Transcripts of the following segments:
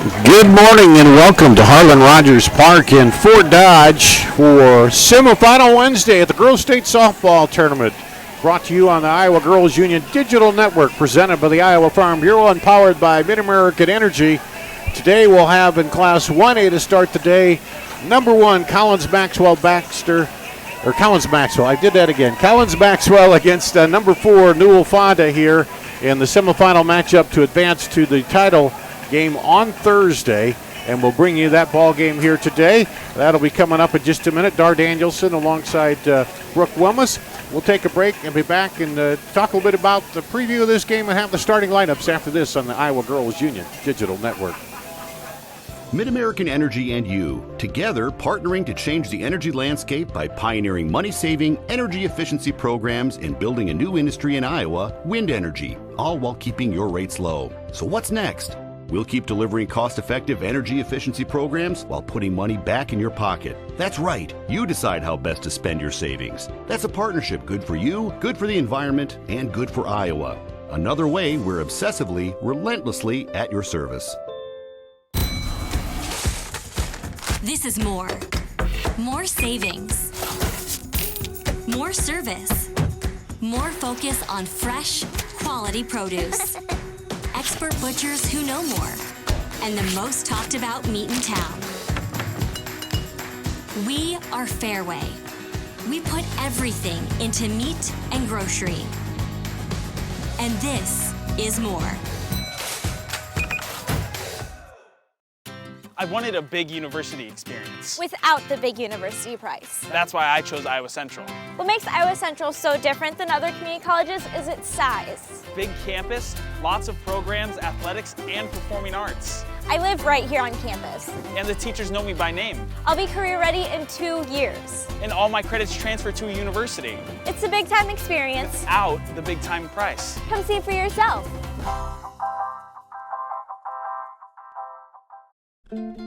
Good morning and welcome to Harlan Rogers Park in Fort Dodge for Semifinal Wednesday at the Girls State Softball Tournament. Brought to you on the Iowa Girls Union Digital Network, presented by the Iowa Farm Bureau and powered by Mid-American Energy. Today we'll have in Class 1A to start the day, number 1 Collins-Maxwell Collins-Maxwell, I did that again. Collins-Maxwell against number 4 Newell-Fonda here in the semifinal matchup to advance to the title game on Thursday, and we'll bring you that ball game here today. That'll be coming up in just a minute. Dar Danielson alongside Brooke Wilmus. We'll take a break and be back and talk a little bit about the preview of this game and have the starting lineups after this on the Iowa Girls Union Digital Network. Mid-American Energy and you, together partnering to change the energy landscape by pioneering money-saving, energy efficiency programs and building a new industry in Iowa, wind energy, all while keeping your rates low. So what's next? We'll keep delivering cost-effective energy efficiency programs while putting money back in your pocket. That's right. You decide how best to spend your savings. That's a partnership good for you, good for the environment, and good for Iowa. Another way we're obsessively, relentlessly at your service. This is more. More savings. More service. More focus on fresh, quality produce. Expert butchers who know more, and the most talked about meat in town. We are Fairway. We put everything into meat and grocery. And this is more. I wanted a big university experience. Without the big university price. That's why I chose Iowa Central. What makes Iowa Central so different than other community colleges is its size. Big campus, lots of programs, athletics, and performing arts. I live right here on campus. And the teachers know me by name. I'll be career ready in 2 years. And all my credits transfer to a university. It's a big time experience. Without the big time price. Come see for yourself.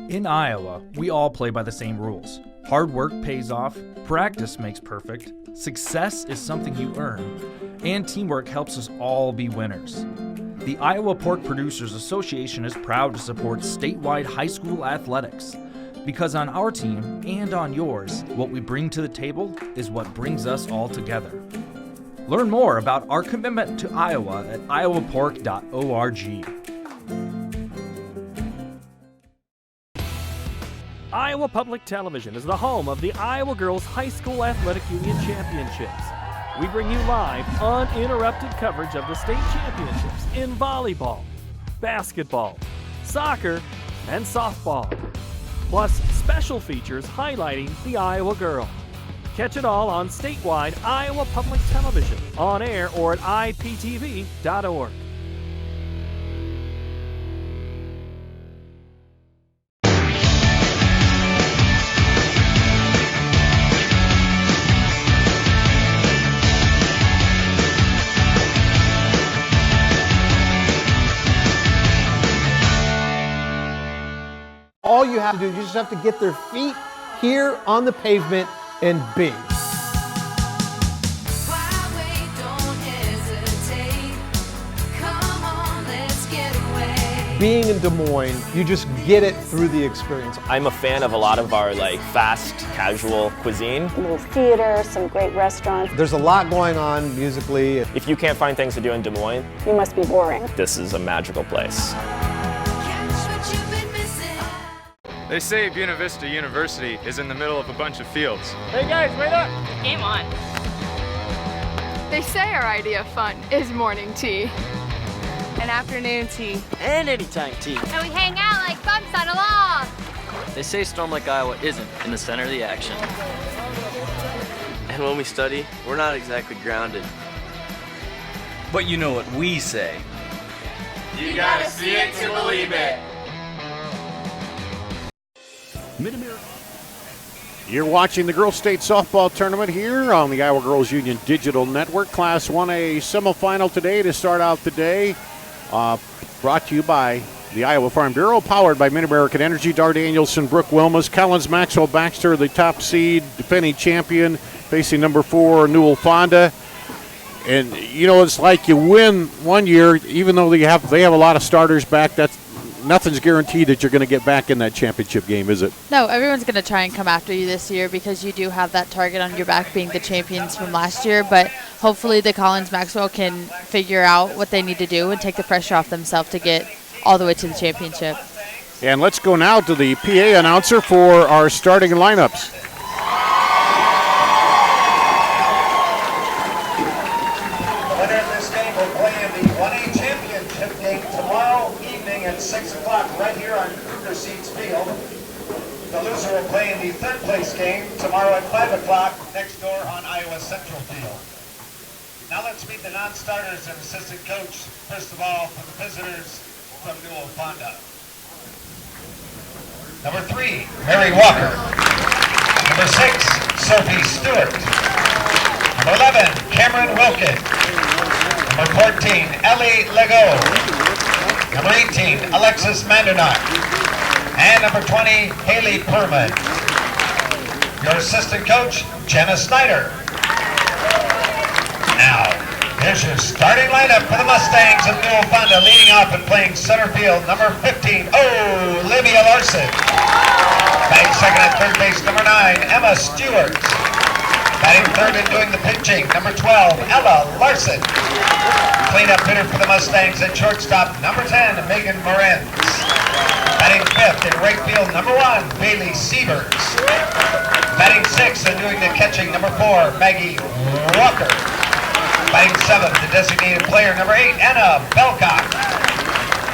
In Iowa, we all play by the same rules. Hard work pays off, practice makes perfect, success is something you earn, and teamwork helps us all be winners. The Iowa Pork Producers Association is proud to support statewide high school athletics, because on our team and on yours, what we bring to the table is what brings us all together. Learn more about our commitment to Iowa at iowapork.org. Iowa Public Television is the home of the Iowa Girls High School Athletic Union Championships. We bring you live, uninterrupted coverage of the state championships in volleyball, basketball, soccer, and softball. Plus, special features highlighting the Iowa girl. Catch it all on statewide Iowa Public Television, on air or at iptv.org. All you have to do is you just have to get their feet here on the pavement and bing. Being in Des Moines, you just get it through the experience. I'm a fan of a lot of our fast, casual cuisine. A little theater, some great restaurants. There's a lot going on musically. If you can't find things to do in Des Moines, you must be boring. This is a magical place. They say Buena Vista University is in the middle of a bunch of fields. Hey guys, wait up! Game on. They say our idea of fun is morning tea, and afternoon tea, and anytime tea. And we hang out like bumps on a log. They say Storm Lake, Iowa isn't in the center of the action. And when we study, we're not exactly grounded. But you know what we say. You gotta see it to believe it. Mid-America. You're watching the Girls State Softball Tournament here on the Iowa Girls Union Digital Network. Class 1A semifinal today to start out the day. Brought to you by the Iowa Farm Bureau, powered by Mid-American Energy. Dar Danielson, Brooke Wilmus, Collins-Maxwell Baxter, the top seed, defending champion, facing number 4 Newell-Fonda. And you know, it's like you win one year, even though they have a lot of starters back. That's nothing's guaranteed that you're going to get back in that championship game, is it? No, everyone's going to try and come after you this year because you do have that target on your back being the champions from last year. But hopefully the Collins-Maxwell can figure out what they need to do and take the pressure off themselves to get all the way to the championship. And let's go now to the PA announcer for our starting lineups. At 6 o'clock right here on Kruger Seats Field. The loser will play in the third place game tomorrow at 5 o'clock next door on Iowa Central Field. Now let's meet the non-starters and assistant coach. First of all, for the visitors from Newell-Fonda. Number 3, Mary Walker. Number 6, Sophie Stewart. Number 11, Cameron Wilkin. Number 14, Ellie Legault. Number 18, Alexis Mandernock. And number 20, Haley Perman. Your assistant coach, Jenna Snyder. Now, here's your starting lineup for the Mustangs of Newell-Fonda. Leading off and playing center field, number 15, Olivia Larson. Batting second at third base, number 9, Emma Stewart. Batting third and doing the pitching, number 12, Ella Larson. Cleanup hitter for the Mustangs at shortstop, number 10, Megan Morenz. Batting fifth in right field, number 1, Bailey Sievers. Batting sixth and doing the catching, number 4, Maggie Walker. Batting seventh, the designated player, number 8, Anna Belcock.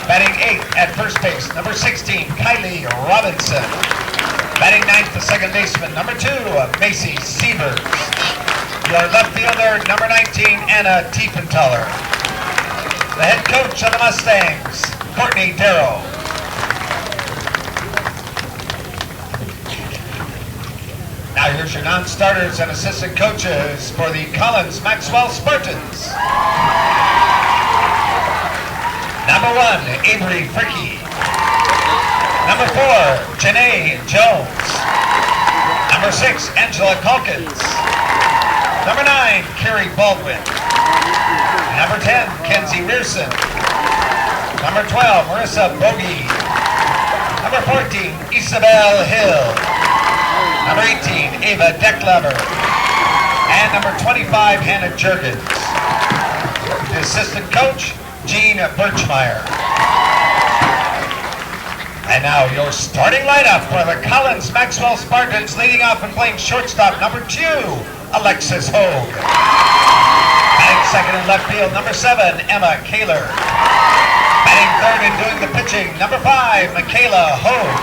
Batting eighth at first base, number 16, Kylie Robinson. Batting ninth, the second baseman, number 2, Macy Sievers. Your left fielder, number 19, Anna Tiefenthaler. The head coach of the Mustangs, Courtney Darrow. Now here's your non-starters and assistant coaches for the Collins-Maxwell Spartans. Number 1, Avery Fricky. Number 4, Janae Jones. Number 6, Angela Calkins. Number 9, Carrie Baldwin. Number 10, Kenzie Rearson. Number 12, Marissa Bogie. Number 14, Isabel Hill. Number 18, Ava Decklever. And number 25, Hannah Jurgens. The assistant coach, Jean Birchmeyer. And now your starting lineup for the Collins-Maxwell Spartans, leading off and playing shortstop, number 2, Alexis Hogue. Batting second in left field, number 7, Emma Kaler. Batting third and doing the pitching, number 5, Michaela Hogue.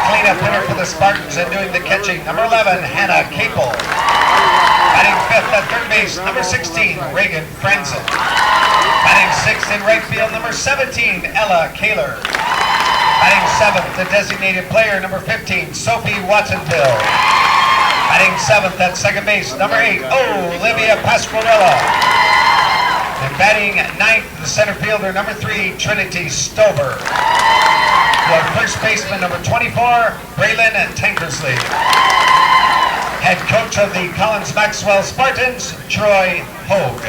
Cleanup hitter for the Spartans and doing the catching, number 11, Hannah Capel. Batting fifth at third base, number 16, Reagan Franzen. Batting sixth in right field, number 17, Ella Kaler. Batting seventh, the designated player, number 15, Sophie Watsonville. Batting seventh at second base, number 8, Olivia Pasquarella. And batting ninth, the center fielder, number 3, Trinity Stover. Your first baseman, number 24, Braylon Tankersley. Head coach of the Collins-Maxwell Spartans, Troy Hogue.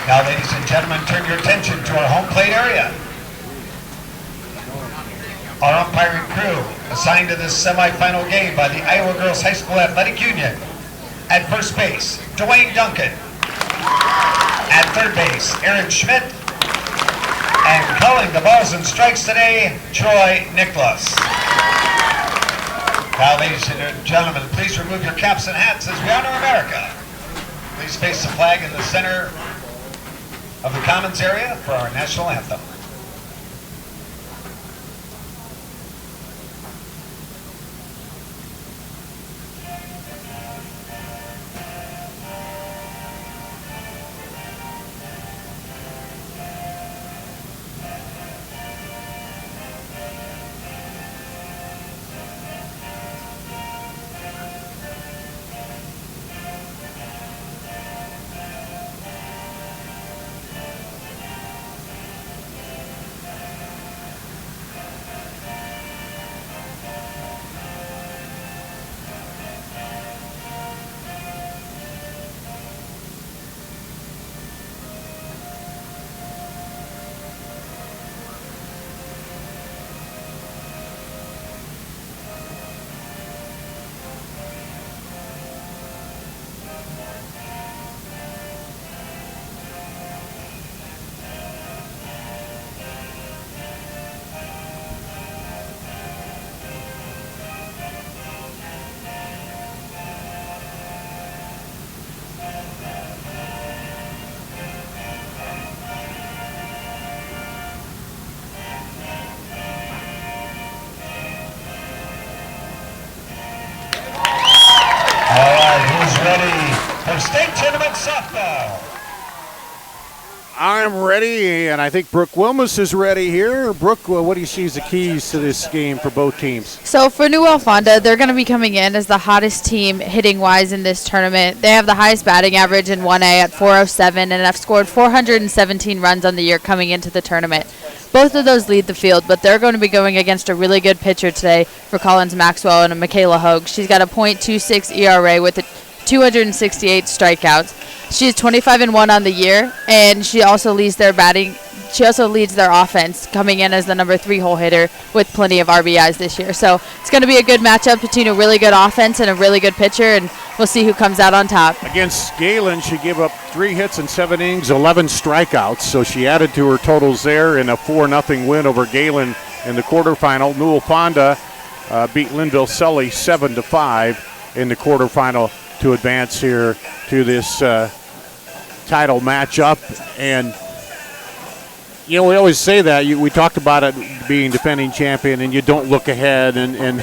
Now, ladies and gentlemen, turn your attention to our home plate area. Our umpiring crew assigned to this semifinal game by the Iowa Girls High School Athletic Union. At first base, Dwayne Duncan. At third base, Aaron Schmidt. And calling the balls and strikes today, Troy Nicholas. Now, ladies and gentlemen, please remove your caps and hats as we honor America. Please face the flag in the center of the Commons area for our national anthem. for state tournament softball. I'm ready, and I think Brooke Wilmus is ready here. Brooke, what do you see as the keys to this game for both teams? So for Newell-Fonda, they're going to be coming in as the hottest team hitting-wise in this tournament. They have the highest batting average in 1A at 407 and have scored 417 runs on the year coming into the tournament. Both of those lead the field, but they're going to be going against a really good pitcher today for Collins-Maxwell and Michaela Hogue. She's got a .26 ERA with 268 strikeouts. She is 25-1 on the year, and she also leads their batting. She also leads their offense, coming in as the number 3 hole hitter with plenty of RBIs this year. So it's going to be a good matchup between a really good offense and a really good pitcher, and we'll see who comes out on top. Against Galen, she gave up 3 hits in 7 innings, 11 strikeouts. So she added to her totals there in a 4-0 win over Galen in the quarterfinal. Newell-Fonda beat Linville-Sully 7-5 in the quarterfinal to advance here to this title matchup. And you know, we always say that. We talked about it being defending champion, and you don't look ahead. And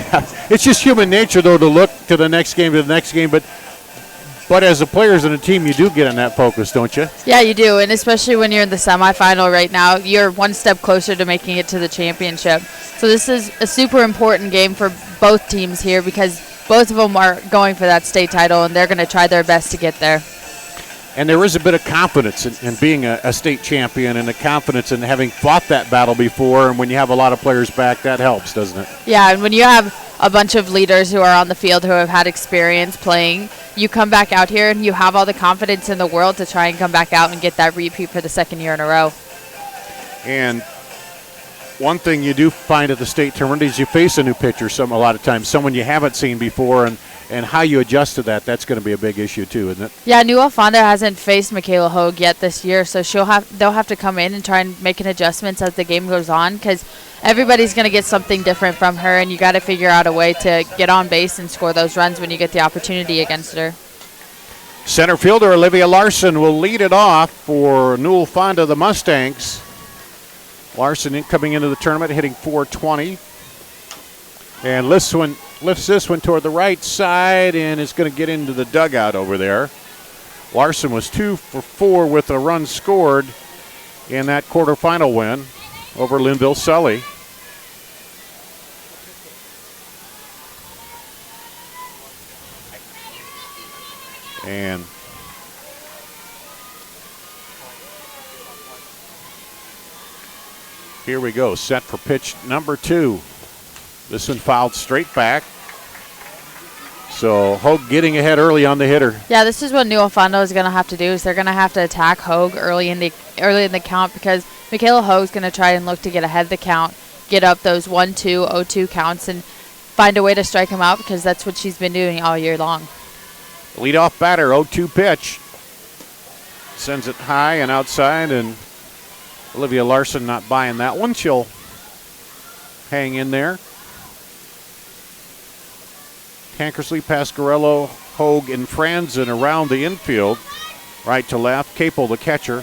it's just human nature, though, to look to the next game, But as the players in the team, you do get in that focus, don't you? Yeah, you do, and especially when you're in the semifinal right now, you're one step closer to making it to the championship. So this is a super important game for both teams here because both of them are going for that state title, and they're going to try their best to get there. And there is a bit of confidence in being a state champion and a confidence in having fought that battle before. And when you have a lot of players back, that helps, doesn't it? Yeah, and when you have a bunch of leaders who are on the field who have had experience playing, you come back out here and you have all the confidence in the world to try and come back out and get that repeat for the second year in a row. And one thing you do find at the state tournament is you face a new pitcher a lot of times, someone you haven't seen before, and how you adjust to that's going to be a big issue too, isn't it? Yeah, Newell-Fonda hasn't faced Michaela Hogue yet this year, so they'll have to come in and try and make an adjustments as the game goes on because everybody's going to get something different from her, and you got to figure out a way to get on base and score those runs when you get the opportunity against her. Center fielder Olivia Larson will lead it off for Newell-Fonda, the Mustangs. Larson coming into the tournament hitting .420, and lifts this one toward the right side and is going to get into the dugout over there. Larson was 2 for 4 with a run scored in that quarterfinal win over Linville-Sully. And here we go, set for pitch number 2. This one fouled straight back. So Hogue getting ahead early on the hitter. Yeah, this is what Newell-Fonda is going to have to do. Is they're going to have to attack Hogue early in the count because Michaela Hogue is going to try and look to get ahead of the count, get up those 1-2, 0-2 counts, and find a way to strike him out because that's what she's been doing all year long. Leadoff batter, 0-2 pitch. Sends it high and outside, and Olivia Larson not buying that one. She'll hang in there. Tankersley, Pasquarello, Hogue, and Franzen around the infield. Right to left. Capel, the catcher,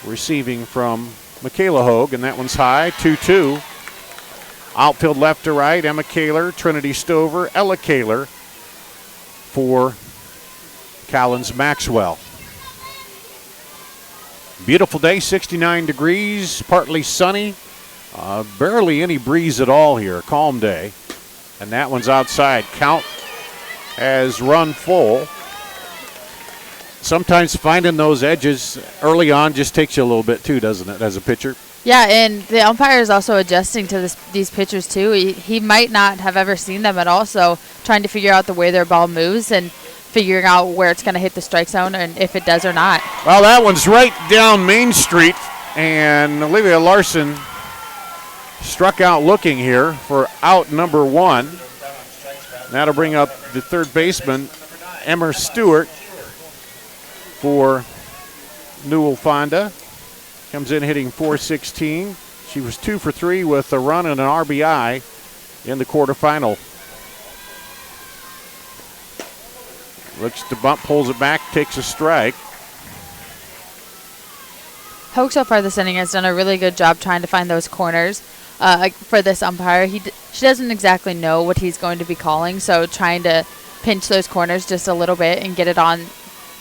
receiving from Michaela Hogue, and that one's high, 2-2. Outfield left to right, Emma Kaler, Trinity Stover, Ella Kaler for Collins-Maxwell. Beautiful day, 69 degrees, partly sunny. Barely any breeze at all here, calm day. And that one's outside. Count has run full. Sometimes finding those edges early on just takes you a little bit too, doesn't it, as a pitcher? Yeah, and the umpire is also adjusting to these pitchers too. He might not have ever seen them at all, so trying to figure out the way their ball moves and figuring out where it's going to hit the strike zone and if it does or not. Well, that one's right down Main Street, and Olivia Larson struck out looking here for out number 1. That'll bring up the third baseman, Emma Stewart, for Newell-Fonda. Comes in hitting .416. She was 2 for 3 with a run and an RBI in the quarterfinal. Looks to bump, pulls it back, takes a strike. Hogue so far this inning has done a really good job trying to find those corners for this umpire. She doesn't exactly know what he's going to be calling, so trying to pinch those corners just a little bit and get it on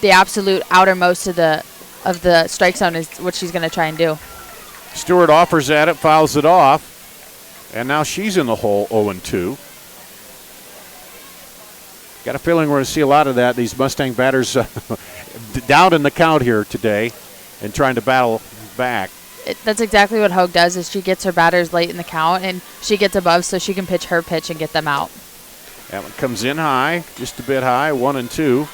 the absolute outermost of the strike zone is what she's going to try and do. Stewart offers at it, fouls it off, and now she's in the hole 0-2. Got a feeling we're going to see a lot of that. These Mustang batters down in the count here today and trying to battle back. That's exactly what Hogue does, is she gets her batters late in the count, and she gets above so she can pitch her pitch and get them out. That one comes in high, just a bit high, 1-2.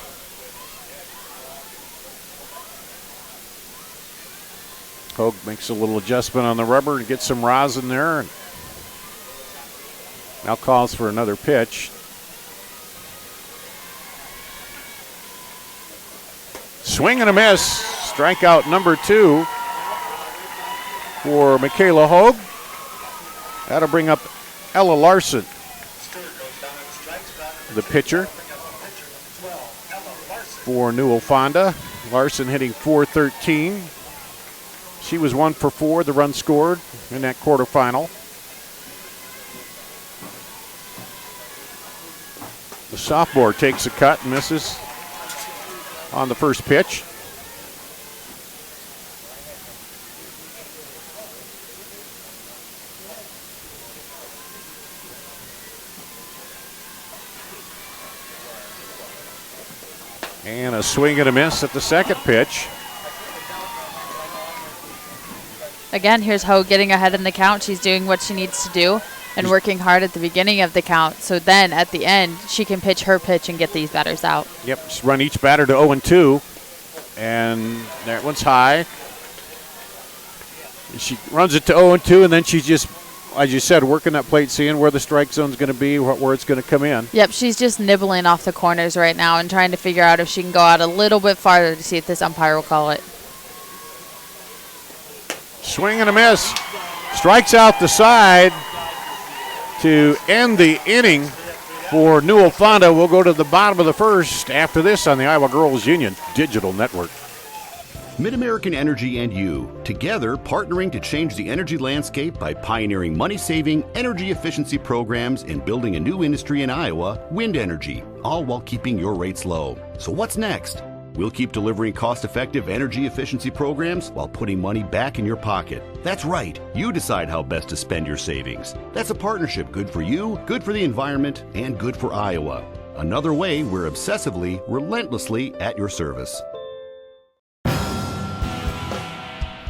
Hogue makes a little adjustment on the rubber and gets some rosin there. And now calls for another pitch. Swing and a miss. Strikeout number 2 for Michaela Hogue. That'll bring up Ella Larson, the pitcher for Newell-Fonda. Larson hitting .413. She was 1 for 4, the run scored in that quarterfinal. The sophomore takes a cut and misses on the first pitch. And a swing and a miss at the second pitch. Again, here's Hogue getting ahead in the count. She's doing what she needs to do and working hard at the beginning of the count. So then at the end, she can pitch her pitch and get these batters out. Yep, just run each batter to 0-2. And that one's high. She runs it to 0-2, and then she's just, as you said, working that plate, seeing where the strike zone's going to be, where it's going to come in. Yep, she's just nibbling off the corners right now and trying to figure out if she can go out a little bit farther to see if this umpire will call it. Swing and a miss. Strikes out the side to end the inning for Newell-Fonda. We'll go to the bottom of the first after this on the Iowa Girls Union Digital Network. Mid-American Energy and you, together partnering to change the energy landscape by pioneering money-saving, energy efficiency programs and building a new industry in Iowa, wind energy, all while keeping your rates low. So what's next? We'll keep delivering cost-effective energy efficiency programs while putting money back in your pocket. That's right. You decide how best to spend your savings. That's a partnership good for you, good for the environment, and good for Iowa. Another way we're obsessively, relentlessly at your service.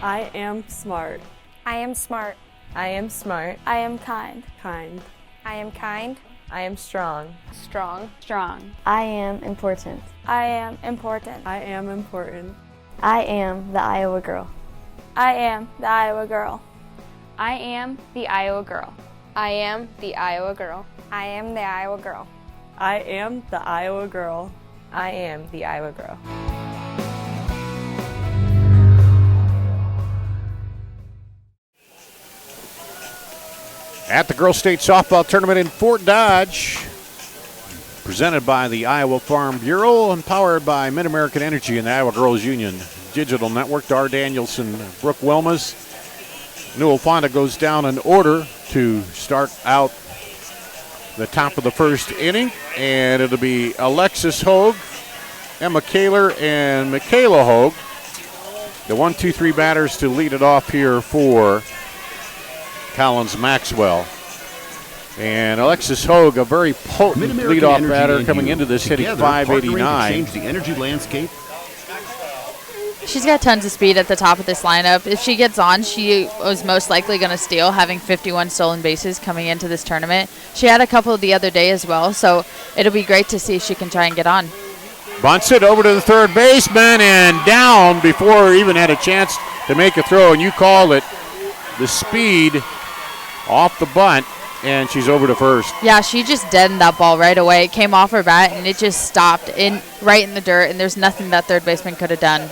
I am smart. I am smart. I am smart. I am kind. Kind. I am kind. I am strong. Strong. Strong. I am important. I am important. I am important. I am the Iowa girl. I am the Iowa girl. I am the Iowa girl. I am the Iowa girl. I am the Iowa girl. I am the Iowa girl. I am the Iowa girl. At the Girls State Softball Tournament in Fort Dodge, presented by the Iowa Farm Bureau and powered by Mid-American Energy and the Iowa Girls Union Digital Network. Dar Danielson, Brooke Wilmas. Newell-Fonda goes down in order to start out the top of the first inning, and it'll be Alexis Hogue, Emma Kaler, and Michaela Hogue, the 1-2-3 batters to lead it off here for Collins-Maxwell. And Alexis Hogue, a very potent leadoff batter coming into this, hitting .589. Change the energy landscape. She's got tons of speed at the top of this lineup. If she gets on, she was most likely going to steal, having 51 stolen bases coming into this tournament. She had a couple the other day as well, so it'll be great to see if she can try and get on. Bunts it over to the third baseman and down before he even had a chance to make a throw, and you call it the speed off the bunt, and she's over to first. Yeah, she just deadened that ball right away. It came off her bat, and it just stopped right in the dirt, and there's nothing that third baseman could have done.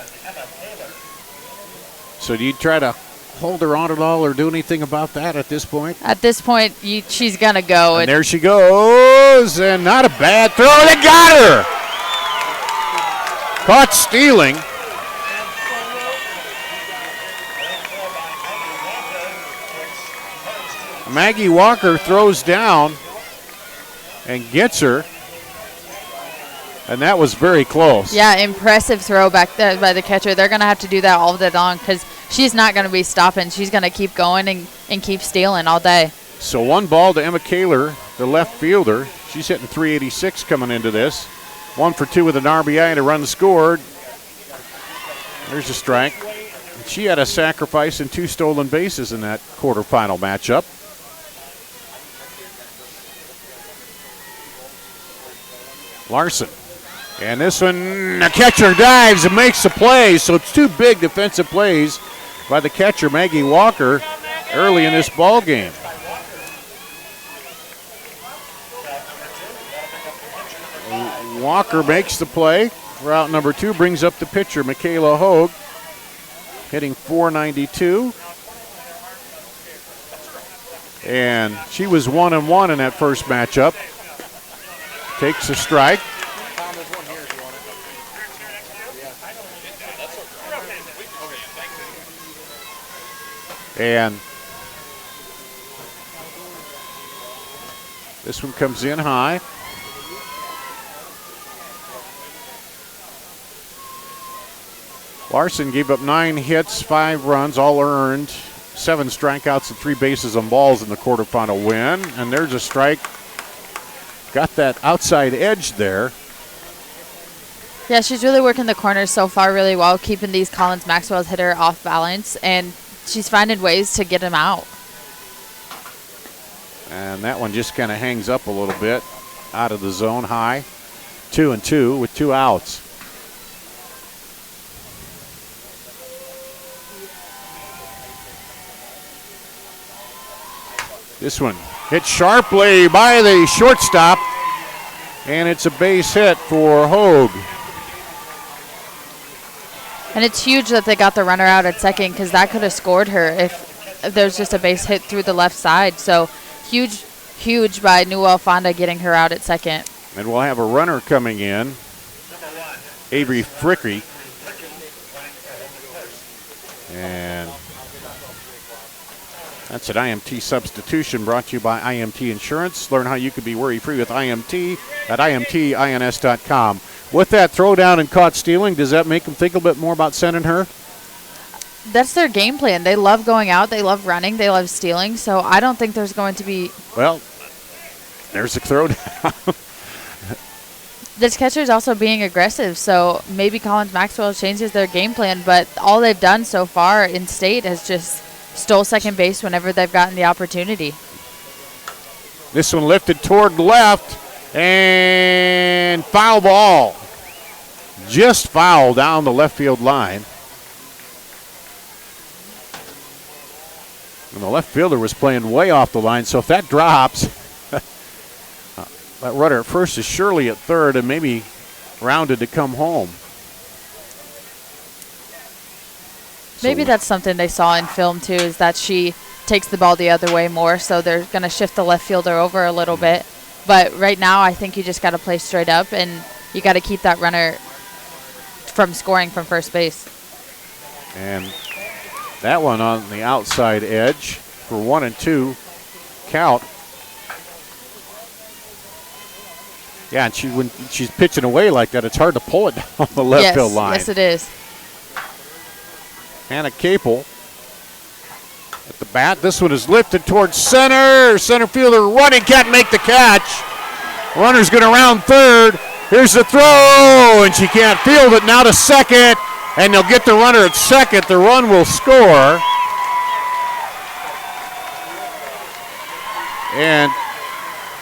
So do you try to hold her on at all or do anything about that at this point? At this point, she's going to go. And there she goes, and not a bad throw. They got her! Caught stealing. Maggie Walker throws down and gets her. And that was very close. Yeah, impressive throw back there by the catcher. They're going to have to do that all day long because she's not going to be stopping. She's going to keep going and keep stealing all day. So 1 ball to Emma Kaler, the left fielder. She's hitting .386 coming into this. 1 for 2 with an RBI and a run scored. There's a strike. She had a sacrifice and 2 stolen bases in that quarterfinal matchup. Larson. And this one, the catcher dives and makes the play. So it's 2 big defensive plays by the catcher, Maggie Walker, early in this ball game. Walker makes the play. Route number 2 brings up the pitcher, Michaela Hogue, hitting .492. And she was 1-1 in that first matchup. Takes a strike. And this one comes in high. Larson gave up 9 hits, 5 runs, all earned, 7 strikeouts and 3 bases on balls in the quarterfinal win. And there's a strike. Got that outside edge there. Yeah, she's really working the corners so far really well, keeping these Collins-Maxwell's hitter off balance, and she's finding ways to get him out. And that one just kind of hangs up a little bit out of the zone high. 2-2 with 2 outs. This one hit sharply by the shortstop, and it's a base hit for Hogue. And it's huge that they got the runner out at second because that could have scored her if there's just a base hit through the left side. So huge by Newell-Fonda getting her out at second. And we'll have a runner coming in, Avery Frickery. And that's an IMT substitution brought to you by IMT Insurance. Learn how you can be worry-free with IMT at IMTINS.com. With that throwdown and caught stealing, does that make them think a bit more about sending her? That's their game plan. They love going out. They love running. They love stealing. So I don't think there's going to be... Well, there's a throwdown. This catcher is also being aggressive, so maybe Collins-Maxwell changes their game plan, but all they've done so far in state has just stole second base whenever they've gotten the opportunity. This one lifted toward left, and foul ball. Just foul down the left field line. And the left fielder was playing way off the line, so if that drops, that runner at first is surely at third and maybe rounded to come home. Maybe that's something they saw in film too, is that she takes the ball the other way more, so they're going to shift the left fielder over a little bit. But right now, I think you just got to play straight up, and you got to keep that runner from scoring from first base. And that one on the outside edge for 1-2 count. Yeah, and when she's pitching away like that, it's hard to pull it down the left field line. Yes, it is. Hannah Capel at the bat. This one is lifted towards center. Center fielder running, can't make the catch. Runner's going to round third. Here's the throw, and she can't field it. Now to second, and they'll get the runner at second. The run will score. And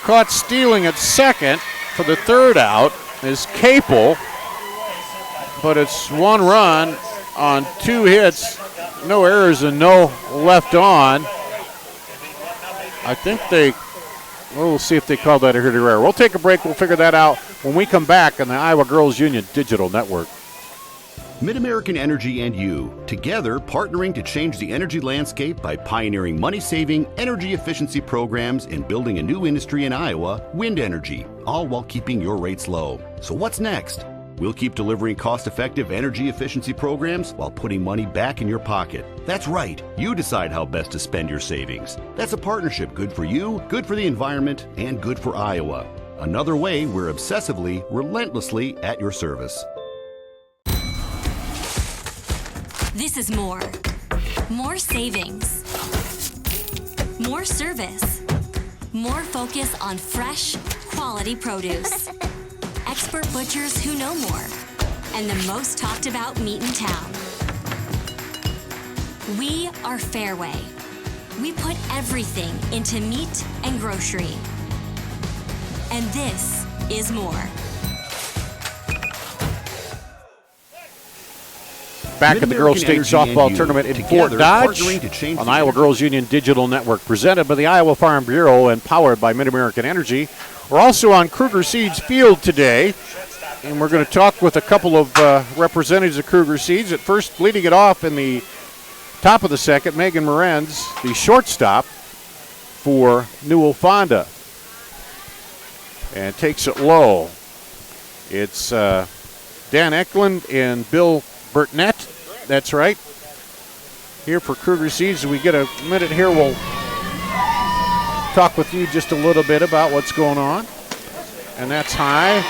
caught stealing at second for the third out is Capel, but it's 1 run on 2 hits, no errors and no left on. I think we'll see if they call that a hit or error. We'll take a break. We'll figure that out when we come back on the Iowa Girls Union Digital Network. Mid-American Energy and you, together partnering to change the energy landscape by pioneering money-saving, energy efficiency programs and building a new industry in Iowa, wind energy, all while keeping your rates low. So what's next? We'll keep delivering cost-effective energy efficiency programs while putting money back in your pocket. That's right. You decide how best to spend your savings. That's a partnership good for you, good for the environment, and good for Iowa. Another way we're obsessively, relentlessly at your service. This is more. More savings. More service. More focus on fresh, quality produce. Expert butchers who know more. And the most talked about meat in town. We are Fairway. We put everything into meat and grocery. And this is more. Back at the Girls State Softball Tournament in Fort Dodge on Iowa Girls Union Digital Network, presented by the Iowa Farm Bureau and powered by Mid-American Energy. We're also on Kruger Seeds Field today, and we're going to talk with a couple of representatives of Kruger Seeds. At first, leading it off in the top of the second, Megan Morenz, the shortstop for Newell-Fonda, and takes it low. It's Dan Eklund and Bill Burtnett, that's right, here for Kruger Seeds. As we get a minute here, we'll talk with you just a little bit about what's going on. And that's high.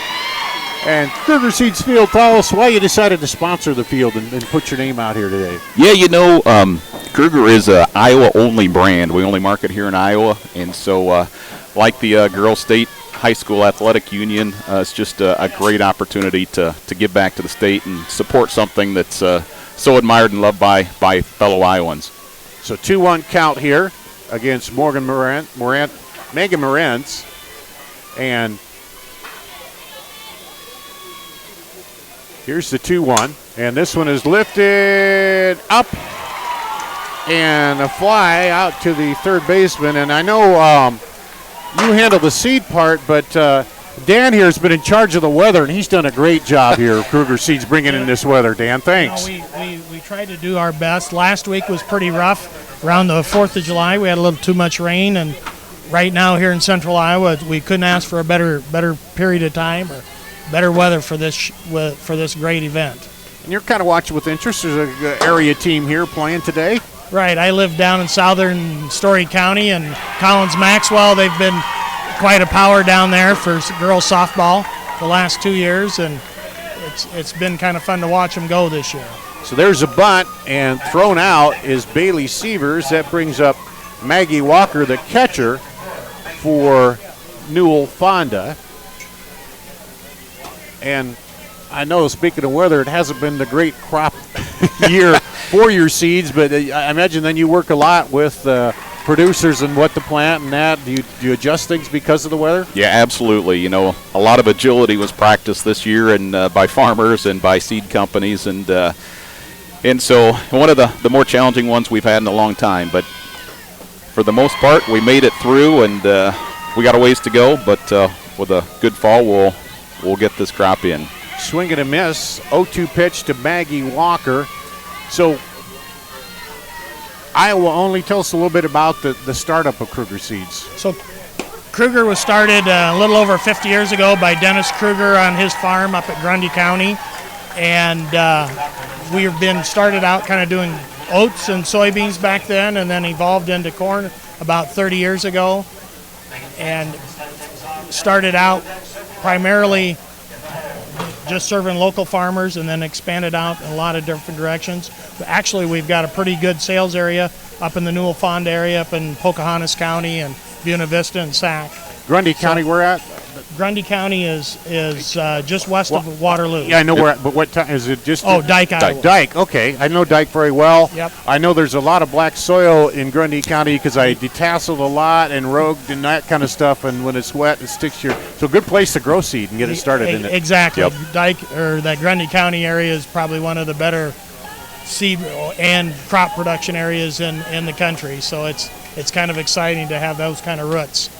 And Kruger Seeds Field, tell us why you decided to sponsor the field and put your name out here today. Yeah, you know, Kruger is an Iowa-only brand. We only market here in Iowa. And so like the Girls State High School Athletic Union, it's just a great opportunity to give back to the state and support something that's so admired and loved by fellow Iowans. So 2-1 count here against Megan Morenz. And here's the 2-1. And this one is lifted up and a fly out to the third baseman. And I know you handle the seed part, but Dan here has been in charge of the weather, and he's done a great job here. Kruger Seeds bringing in this weather. Dan, thanks. We tried to do our best. Last week was pretty rough. Around the 4th of July, we had a little too much rain, and right now here in central Iowa, we couldn't ask for a better period of time or better weather for this great event. And you're kind of watching with interest. There's an area team here playing today. Right. I live down in southern Story County, and Collins-Maxwell, they've been quite a power down there for girls softball the last 2 years, and it's been kind of fun to watch them go this year. So there's a bunt, and thrown out is Bailey Sievers. That brings up Maggie Walker, the catcher for Newell-Fonda. And I know, speaking of weather, it hasn't been the great crop year for your seeds, but I imagine then you work a lot with producers and what to plant and that. Do you adjust things because of the weather? Yeah, absolutely. You know, a lot of agility was practiced this year and by farmers and by seed companies, and so one of the more challenging ones we've had in a long time. But for the most part, we made it through, and we got a ways to go. But with a good fall, we'll get this crop in. Swing and a miss. 0-2 pitch to Maggie Walker. So Iowa only, tell us a little bit about the startup of Kruger Seeds. So Kruger was started a little over 50 years ago by Dennis Kruger on his farm up at Grundy County. And we've been started out kind of doing oats and soybeans back then, and then evolved into corn about 30 years ago. And started out primarily just serving local farmers, and then expanded out in a lot of different directions. But actually, we've got a pretty good sales area up in the Newell-Fonda area, up in Pocahontas County and Buena Vista and Sac. Grundy County, where at? Grundy County is just west of Waterloo. Yeah, I know where. But what time is it? Just Dike, Iowa. Dike. Okay, I know Dike very well. Yep. I know there's a lot of black soil in Grundy County because I detasseled a lot and Rogue and that kind of stuff. And when it's wet, it sticks to your. So a good place to grow seed and get it started in it. Exactly. Yep. Dike, or that Grundy County area, is probably one of the better seed and crop production areas in the country. So it's kind of exciting to have those kind of roots.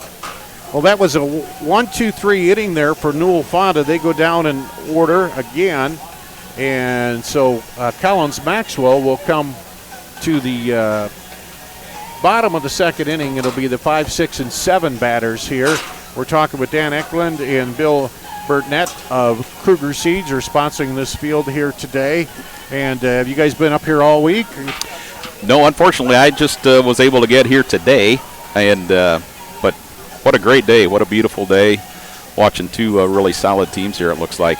Well, that was a 1-2-3 inning there for Newell-Fonda. They go down in order again. And so Collins-Maxwell will come to the bottom of the second inning. It'll be the 5, 6, and 7 batters here. We're talking with Dan Eklund and Bill Burtnett of Kruger Seeds are sponsoring this field here today. And have you guys been up here all week? No, unfortunately, I just was able to get here today, and but what a great day. What a beautiful day. watching two really solid teams here, it looks like.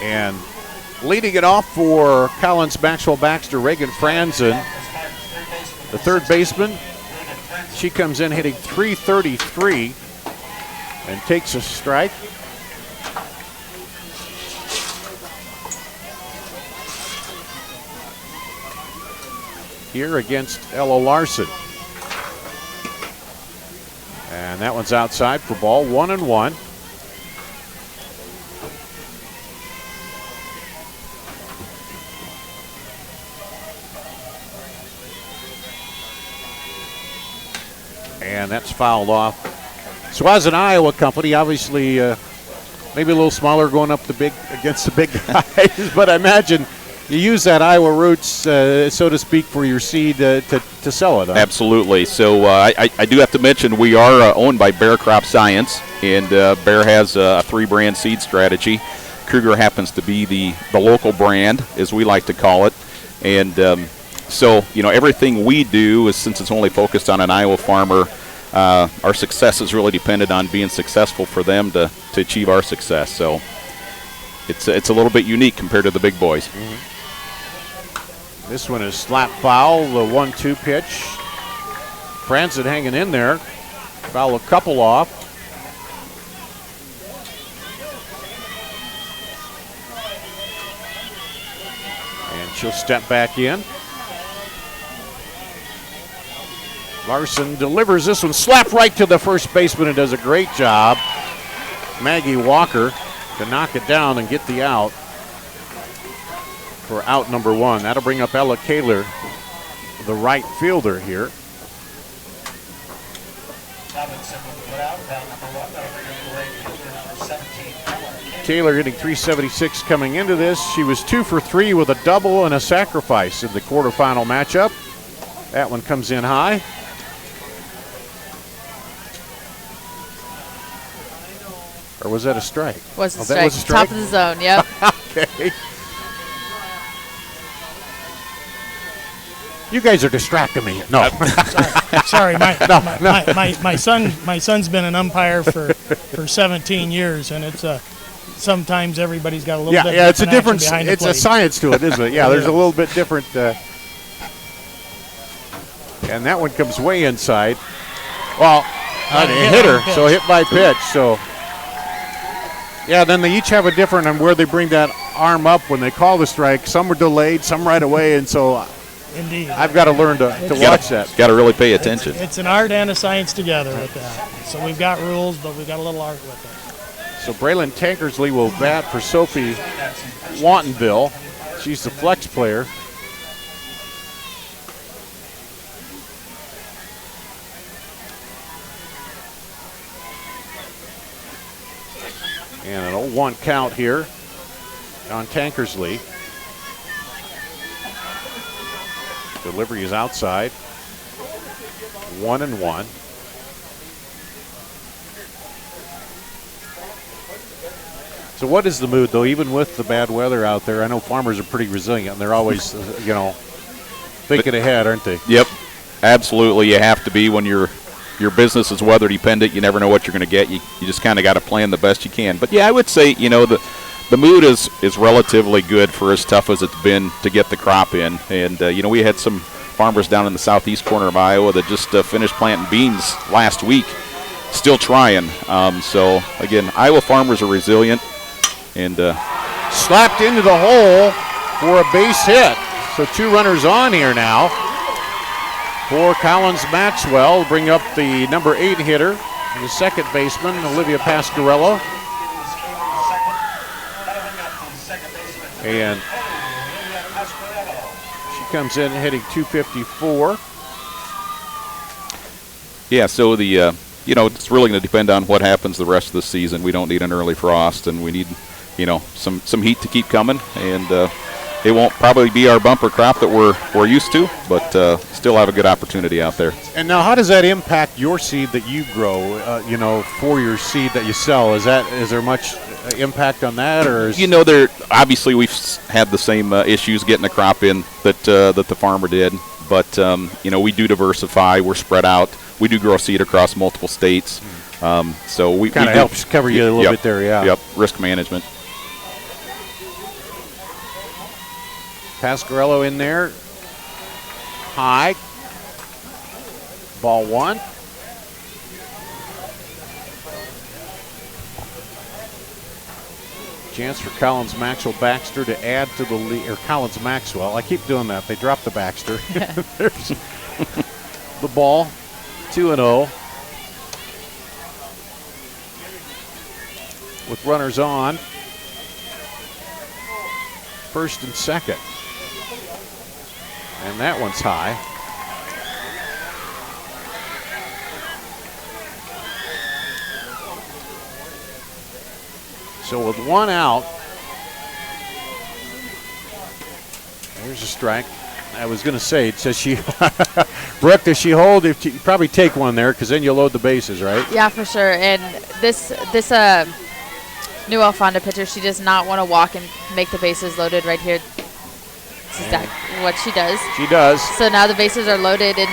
And leading it off for Collins-Maxwell Baxter, Reagan Franzen, the third baseman. She comes in hitting .333 and takes a strike. Here against Ella Larson. And that one's outside for ball, 1-1. And that's fouled off. So as an Iowa company, obviously maybe a little smaller going up against the big guys, but I imagine you use that Iowa roots, so to speak, for your seed to sell it. Huh? Absolutely. So I do have to mention we are owned by Bear Crop Science, and Bear has a 3-brand seed strategy. Kruger happens to be the local brand, as we like to call it. And so, everything we do is, since it's only focused on an Iowa farmer, our success is really dependent on being successful for them to achieve our success. So it's a little bit unique compared to the big boys. Mm-hmm. This one is slap foul, the 1-2 pitch. Franzen hanging in there. Foul a couple off. And she'll step back in. Larson delivers this one, slap right to the first baseman, and does a great job. Maggie Walker to knock it down and get the out for out number 1. That'll bring up Ella Kaler, the right fielder here. Kaler hitting .376 coming into this. She was 2 for 3 with a double and a sacrifice in the quarterfinal matchup. That one comes in high. Or was that a strike? Was a strike. That was a strike? Top of the zone, yep. Okay. You guys are distracting me. No. Sorry, my son's been an umpire for 17 years, and it's sometimes everybody's got a little bit. Yeah, it's a different. Behind It's the a plate. science to it, isn't it? Yeah, there's a little bit different. And that one comes way inside. Well, hit her, so hit by pitch. So yeah, then they each have a different on where they bring that arm up when they call the strike. Some are delayed, some right away, and so. Indeed. I've got to learn to watch that. Got to really pay attention. It's an art and a science together with that. So we've got rules, but we've got a little art with it. So Braylon Tankersley will bat for Sophie Wantonville. She's the flex player. And an 0-1 count here on Tankersley. Delivery is outside. 1-1. So what is the mood, though, even with the bad weather out there? I know farmers are pretty resilient, and they're always, thinking ahead, aren't they? Yep, absolutely. You have to be when your business is weather dependent. You never know what you're going to get. You just kind of got to plan the best you can. But, yeah, I would say, the mood is relatively good for as tough as it's been to get the crop in. And, we had some farmers down in the southeast corner of Iowa that just finished planting beans last week, still trying. So, again, Iowa farmers are resilient. And slapped into the hole for a base hit. So 2 runners on here now for Collins-Maxwell. Bring up the number 8 hitter, the second baseman, Olivia Pasquarello. And she comes in hitting .254. Yeah, so it's really going to depend on what happens the rest of the season. We don't need an early frost, and we need, some heat to keep coming. And it won't probably be our bumper crop that we're used to, but still have a good opportunity out there. And now, how does that impact your seed that you grow? For your seed that you sell, is there much impact on that, or? There obviously we've had the same issues getting a crop in that the farmer did, but we do diversify. We're spread out. We do grow seed across multiple states. So we kind of helps cover you a little bit there, yeah. Yep, risk management. Pasquarello in there. High. Ball 1. Chance for Collins-Maxwell Baxter to add to the lead, or Collins-Maxwell. I keep doing that. They drop the Baxter. There's the ball, 2-0. With runners on, first and second. And that one's high. So with one out, there's a strike. I was going to say, does she, Brooke, does she hold? If you probably take one there, because then you'll load the bases, right? Yeah, for sure. And this Newell-Fonda pitcher, she does not want to walk and make the bases loaded right here. This is exactly what she does. She does. So now the bases are loaded, and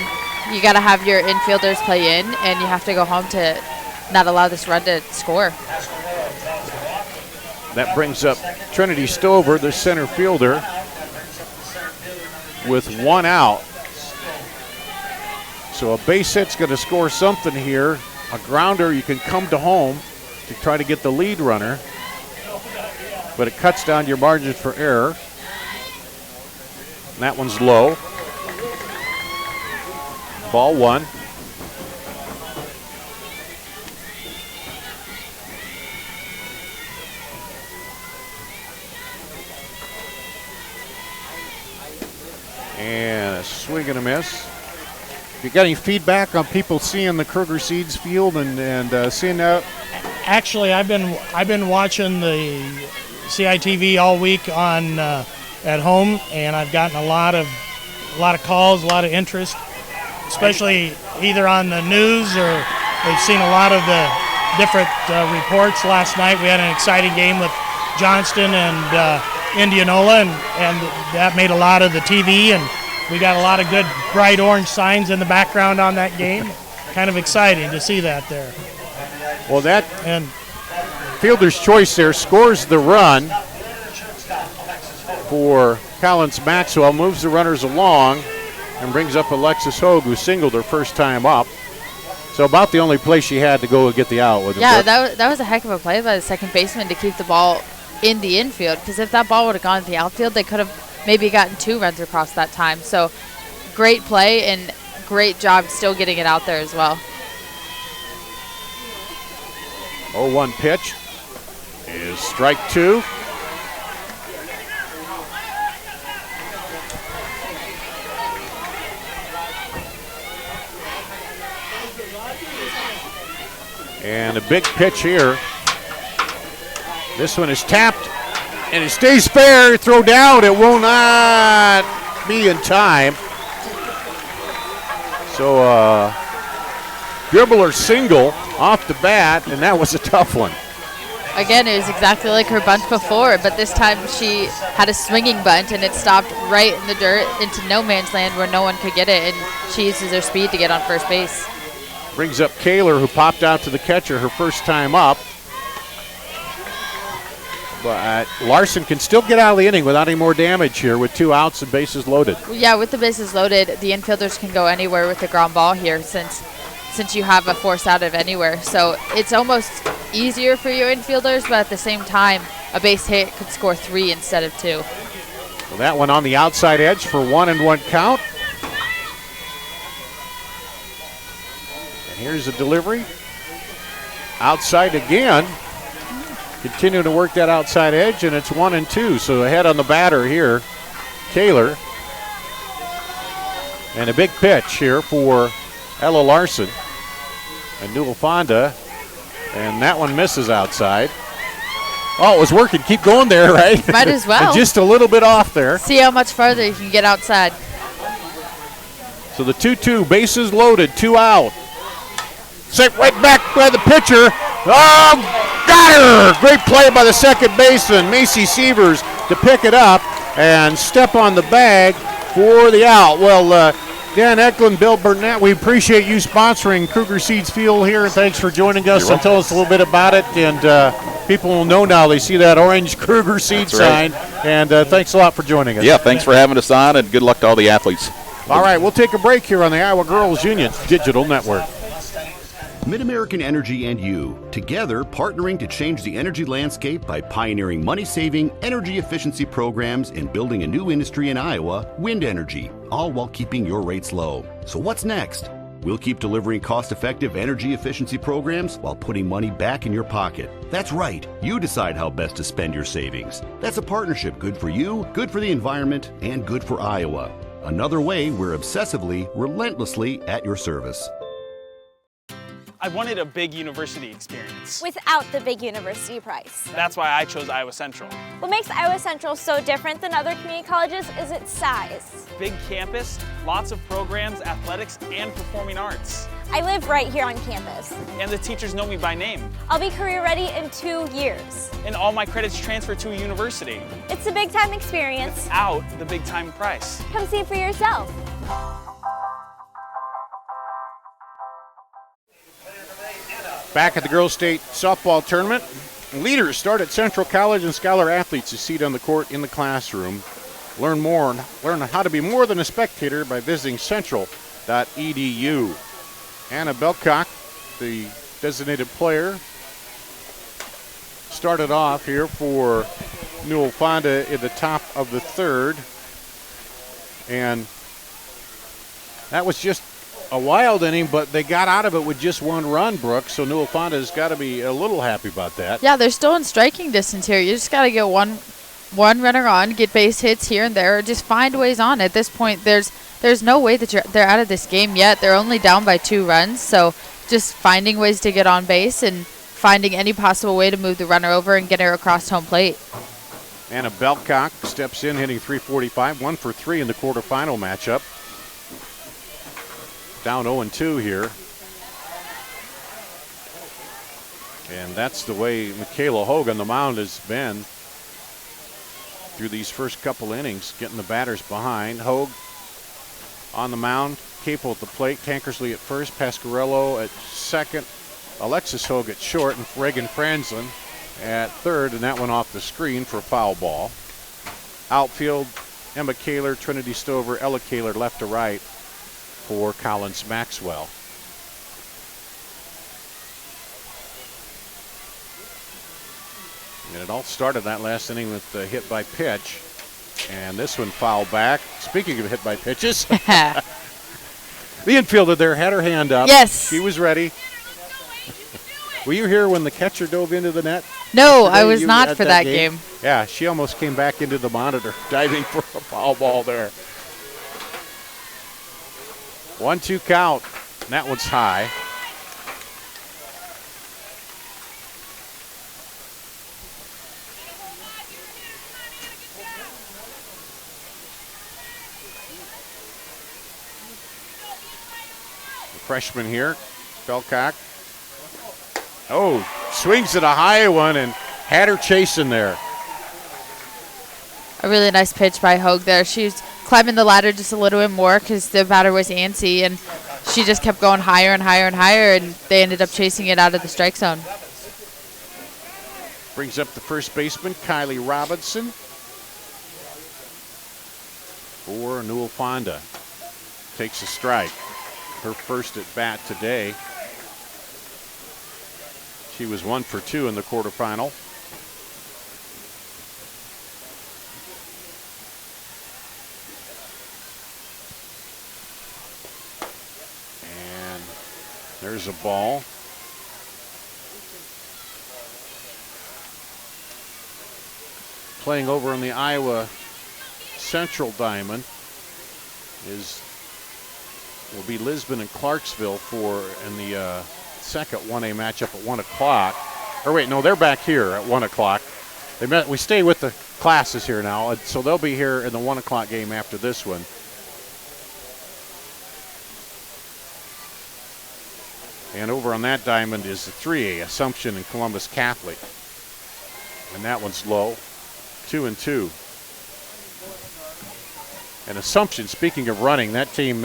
you got to have your infielders play in, and you have to go home to not allow this run to score. That brings up Trinity Stover, the center fielder, with one out. So a base hit's going to score something here. A grounder, you can come to home to try to get the lead runner, but it cuts down your margins for error. And that one's low. Ball 1. And a swing and a miss. You got any feedback on people seeing the Kruger Seeds field and seeing that? Actually, I've been watching the CITV all week on at home, and I've gotten a lot of calls, a lot of interest, especially either on the news or they've seen a lot of the different reports. Last night we had an exciting game with Johnston and Indianola, and that made a lot of the TV, and we got a lot of good bright orange signs in the background on that game. Kind of exciting to see that there. Well, that and fielder's choice there scores the run for Collins-Maxwell, moves the runners along, and brings up Alexis Hogue, who singled her first time up. So about the only place she had to go and get the out with it. Yeah, that was a heck of a play by the second baseman to keep the ball in the infield, because if that ball would have gone to the outfield, they could have maybe gotten 2 runs across that time. So great play and great job still getting it out there as well. 0-1 pitch is strike 2. And a big pitch here. This one is tapped, and it stays fair. Throw down. It will not be in time. So dribbler single off the bat, and that was a tough one. Again, it was exactly like her bunt before, but this time she had a swinging bunt, and it stopped right in the dirt into no man's land where no one could get it, and she uses her speed to get on first base. Brings up Kaler, who popped out to the catcher her first time up. But Larson can still get out of the inning without any more damage here with 2 outs and bases loaded. Yeah, with the bases loaded, the infielders can go anywhere with the ground ball here since you have a force out of anywhere. So it's almost easier for your infielders, but at the same time, a base hit could score 3 instead of 2. So that one on the outside edge for 1-1 count. And here's a delivery. Outside again. Continuing to work that outside edge, and it's 1-2. So ahead on the batter here, Kaler. And a big pitch here for Ella Larson and Newell-Fonda. And that one misses outside. Oh, it was working. Keep going there, right? Might as well. And just a little bit off there. See how much farther you can get outside. So the 2-2, bases loaded, 2 out. Set right back by the pitcher. Oh, got her! Great play by the second baseman, Macy Sievers, to pick it up and step on the bag for the out. Well, Dan Eklund, Bill Burnett, we appreciate you sponsoring Kruger Seeds Fuel here, and thanks for joining us and tell us a little bit about it. And people will know now, they see that orange Kruger Seed sign. And thanks a lot for joining us. Yeah, thanks for having us on, and good luck to all the athletes. All right, we'll take a break here on the Iowa Girls Union Digital Network. Mid-American Energy and you, together partnering to change the energy landscape by pioneering money-saving, energy efficiency programs and building a new industry in Iowa, wind energy, all while keeping your rates low. So what's next? We'll keep delivering cost-effective energy efficiency programs while putting money back in your pocket. That's right. You decide how best to spend your savings. That's a partnership good for you, good for the environment, and good for Iowa. Another way we're obsessively, relentlessly at your service. I wanted a big university experience. Without the big university price. That's why I chose Iowa Central. What makes Iowa Central so different than other community colleges is its size. Big campus, lots of programs, athletics, and performing arts. I live right here on campus. And the teachers know me by name. I'll be career ready in 2 years. And all my credits transfer to a university. It's a big time experience. Without the big time price. Come see it for yourself. Back at the Girls State Softball Tournament, leaders start at Central College, and scholar athletes a seat on the court in the classroom. Learn more and learn how to be more than a spectator by visiting central.edu. Anna Belcock, the designated player, started off here for Newell-Fonda in the top of the third. And that was just a wild inning, but they got out of it with just 1 run, Brooke, so Newell-Fonda's got to be a little happy about that. Yeah, they're still in striking distance here. You just got to get one runner on, get base hits here and there, or just find ways on. At this point, there's no way that they're out of this game yet. They're only down by 2 runs, so just finding ways to get on base and finding any possible way to move the runner over and get her across home plate. Anna Belcock steps in, hitting .345, 1 for 3 in the quarterfinal matchup. Down 0-2 here. And that's the way Michaela Hogue on the mound has been through these first couple innings, getting the batters behind. Hogue on the mound, Capel at the plate, Tankersley at first, Pasquarello at second, Alexis Hogue at short, and Reagan Franslin at third, and that went off the screen for a foul ball. Outfield, Emma Kaler, Trinity Stover, Ella Kaler left to right for Collins-Maxwell. And it all started that last inning with a hit by pitch. And this one fouled back. Speaking of hit by pitches, the infielder there had her hand up. Yes. She was ready. Were you here when the catcher dove into the net? No, I was not for that game. Yeah, she almost came back into the monitor, diving for a foul ball there. 1-2 count. That one's high. The freshman here, Belcock. Oh, swings at a high one and had her chasing there. A really nice pitch by Hogue there. She's climbing the ladder just a little bit more because the batter was antsy, and she just kept going higher and higher and higher, and they ended up chasing it out of the strike zone. Brings up the first baseman, Kylie Robinson, for Newell-Fonda. Takes a strike. Her first at bat today. She was 1 for 2 in the quarterfinal. And there's a ball. Playing over on the Iowa Central diamond will be Lisbon and Clarksville in the second 1A matchup at 1 o'clock. Or wait, no, they're back here at 1 o'clock. We stay with the classes here now, so they'll be here in the 1 o'clock game after this one. And over on that diamond is the 3A, Assumption and Columbus Catholic. And that one's low, 2-2. And Assumption, speaking of running, that team,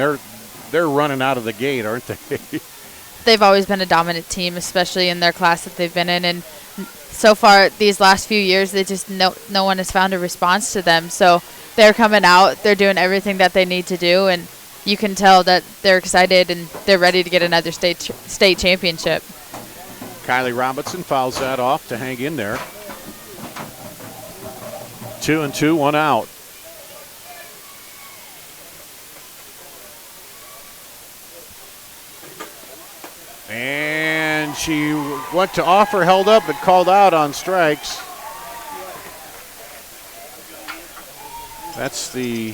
they're running out of the gate, aren't they? They've always been a dominant team, especially in their class that they've been in. And so far, these last few years, they just no one has found a response to them. So they're coming out. They're doing everything that they need to do. And you can tell that they're excited and they're ready to get another state championship. Kylie Robinson fouls that off to hang in there. 2-2, 1 out. And she went to offer, held up, but called out on strikes. That's the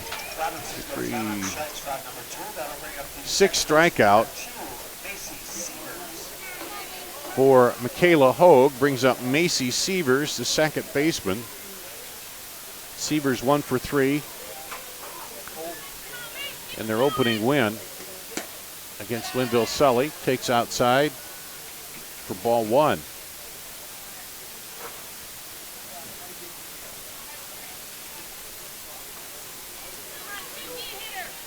6th strikeout for Michaela Hogue. Brings up Macy Sievers, the second baseman. Sievers 1 for 3 in their opening win against Linville Sully. Takes outside for ball 1.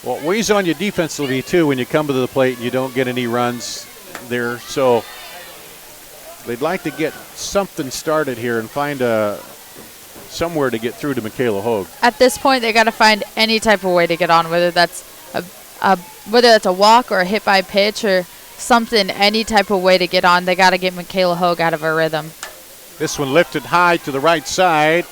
Well, it weighs on you defensively too when you come to the plate and you don't get any runs there. So they'd like to get something started here and find somewhere to get through to Michaela Hogue. At this point, they got to find any type of way to get on, whether that's a walk or a hit by pitch or something, any type of way to get on. They got to get Michaela Hogue out of her rhythm. This one lifted high to the right side.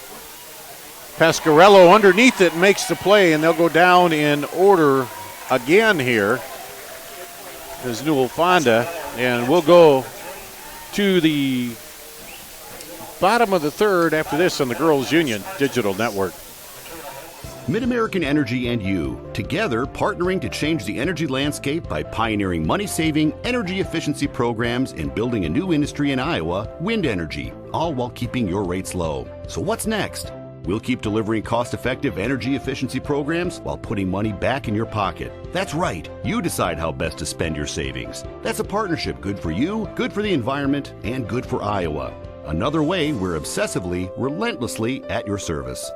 Pasquarello underneath it makes the play, and they'll go down in order again here. There's Newell-Fonda, and we'll go to the bottom of the 3rd after this on the Girls Union Digital Network. Mid-American Energy and you, together partnering to change the energy landscape by pioneering money-saving, energy efficiency programs and building a new industry in Iowa, wind energy, all while keeping your rates low. So what's next? We'll keep delivering cost-effective energy efficiency programs while putting money back in your pocket. That's right. You decide how best to spend your savings. That's a partnership good for you, good for the environment, and good for Iowa. Another way we're obsessively, relentlessly at your service.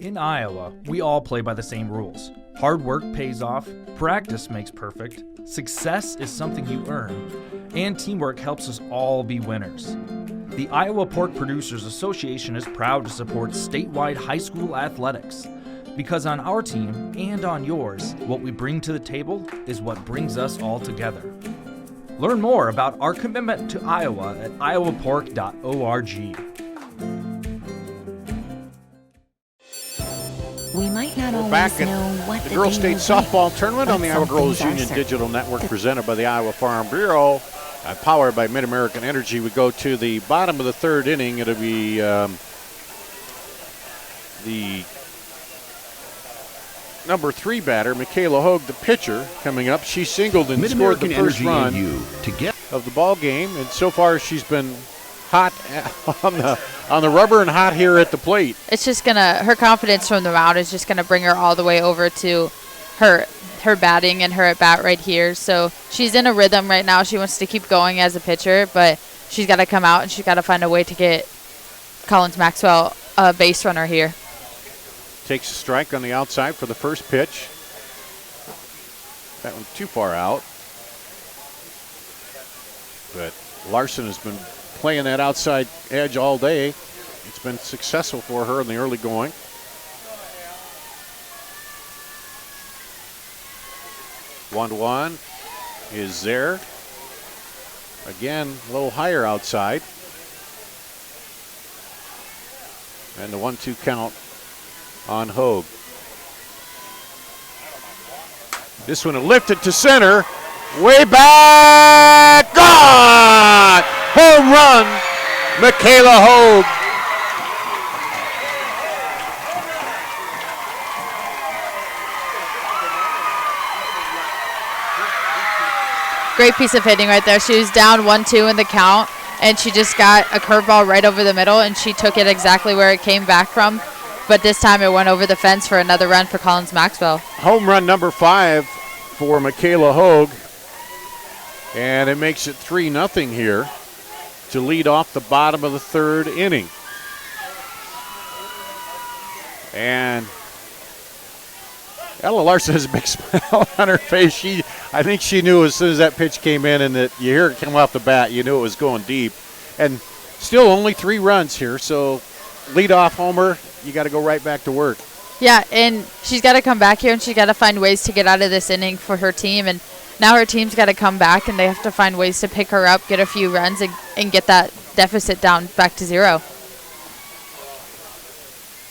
In Iowa, we all play by the same rules. Hard work pays off, practice makes perfect, success is something you earn, and teamwork helps us all be winners. The Iowa Pork Producers Association is proud to support statewide high school athletics. Because on our team and on yours, what we bring to the table is what brings us all together. Learn more about our commitment to Iowa at iowapork.org. We might not We're always back know at what the Girls State Softball Tournament on the Iowa Girls Union Union Digital Network, presented by the Iowa Farm Bureau, powered by Mid-American Energy. We go to the bottom of the 3rd inning. It'll be the number 3 batter, Michaela Hogue, the pitcher, coming up. She singled and scored the first run of the ball game, and so far she's been hot on the rubber and hot here at the plate. It's just her confidence from the mound is just gonna bring her all the way over to her batting and her at bat right here. So she's in a rhythm right now. She wants to keep going as a pitcher, but she's got to come out and she's got to find a way to get Collins-Maxwell a base runner here. Takes a strike on the outside for the first pitch. That one's too far out. But Larson has been playing that outside edge all day. It's been successful for her in the early going. One is there. Again, a little higher outside. And the 1-2 count on Hogue. This one lifted to center. Way back. Gone! Home run, Michaela Hogue. Great piece of hitting right there. She was down 1-2 in the count, and she just got a curveball right over the middle, and she took it exactly where it came back from. But this time it went over the fence for another run for Collins-Maxwell. Home run number 5 for Michaela Hogue. And it makes it 3-0 here to lead off the bottom of the 3rd inning. Ella Larson has a big smile on her face. I think she knew as soon as that pitch came in and that you hear it come off the bat, you knew it was going deep. And still only 3 runs here, so leadoff homer, you got to go right back to work. Yeah, and she's got to come back here, and she's got to find ways to get out of this inning for her team. And now her team's got to come back, and they have to find ways to pick her up, get a few runs, and get that deficit down back to 0.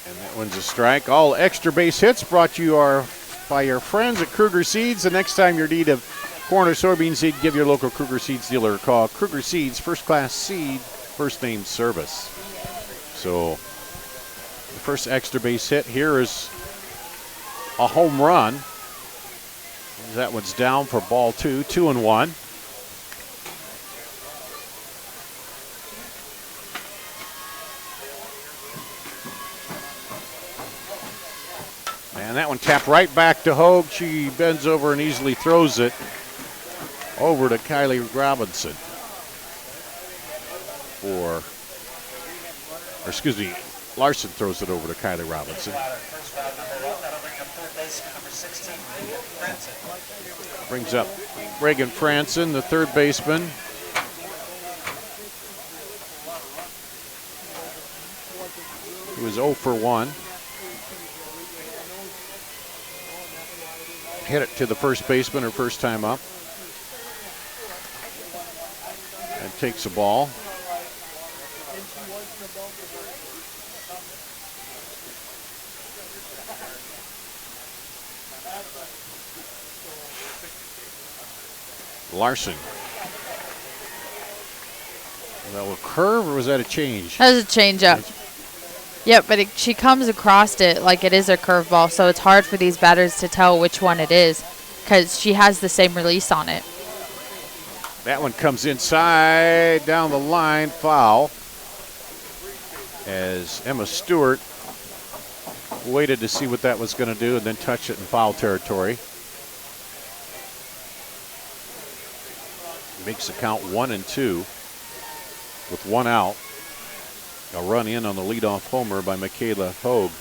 And that one's a strike. All extra base hits brought to you by your friends at Kruger Seeds. The next time you're in need of corn or soybean seed, give your local Kruger Seeds dealer a call. Kruger Seeds, first-class seed, first-name service. So the first extra base hit here is a home run. That one's down for ball 2, 2-1. And that one tapped right back to Hogue. She bends over and easily throws it over to Kylie Robinson. Larson throws it over to Kylie Robinson. Brings up Reagan Franson, the third baseman. He was 0 for 1. Hit it to the first baseman her first time up. And takes the ball. Larson. Was that a curve or was that a change? That was a change up. Yep, but she comes across it like it is a curveball, so it's hard for these batters to tell which one it is because she has the same release on it. That one comes inside, down the line, foul. As Emma Stewart waited to see what that was going to do and then touched it in foul territory. Makes the count 1-2 with 1 out. A run in on the leadoff homer by Michaela Hogue.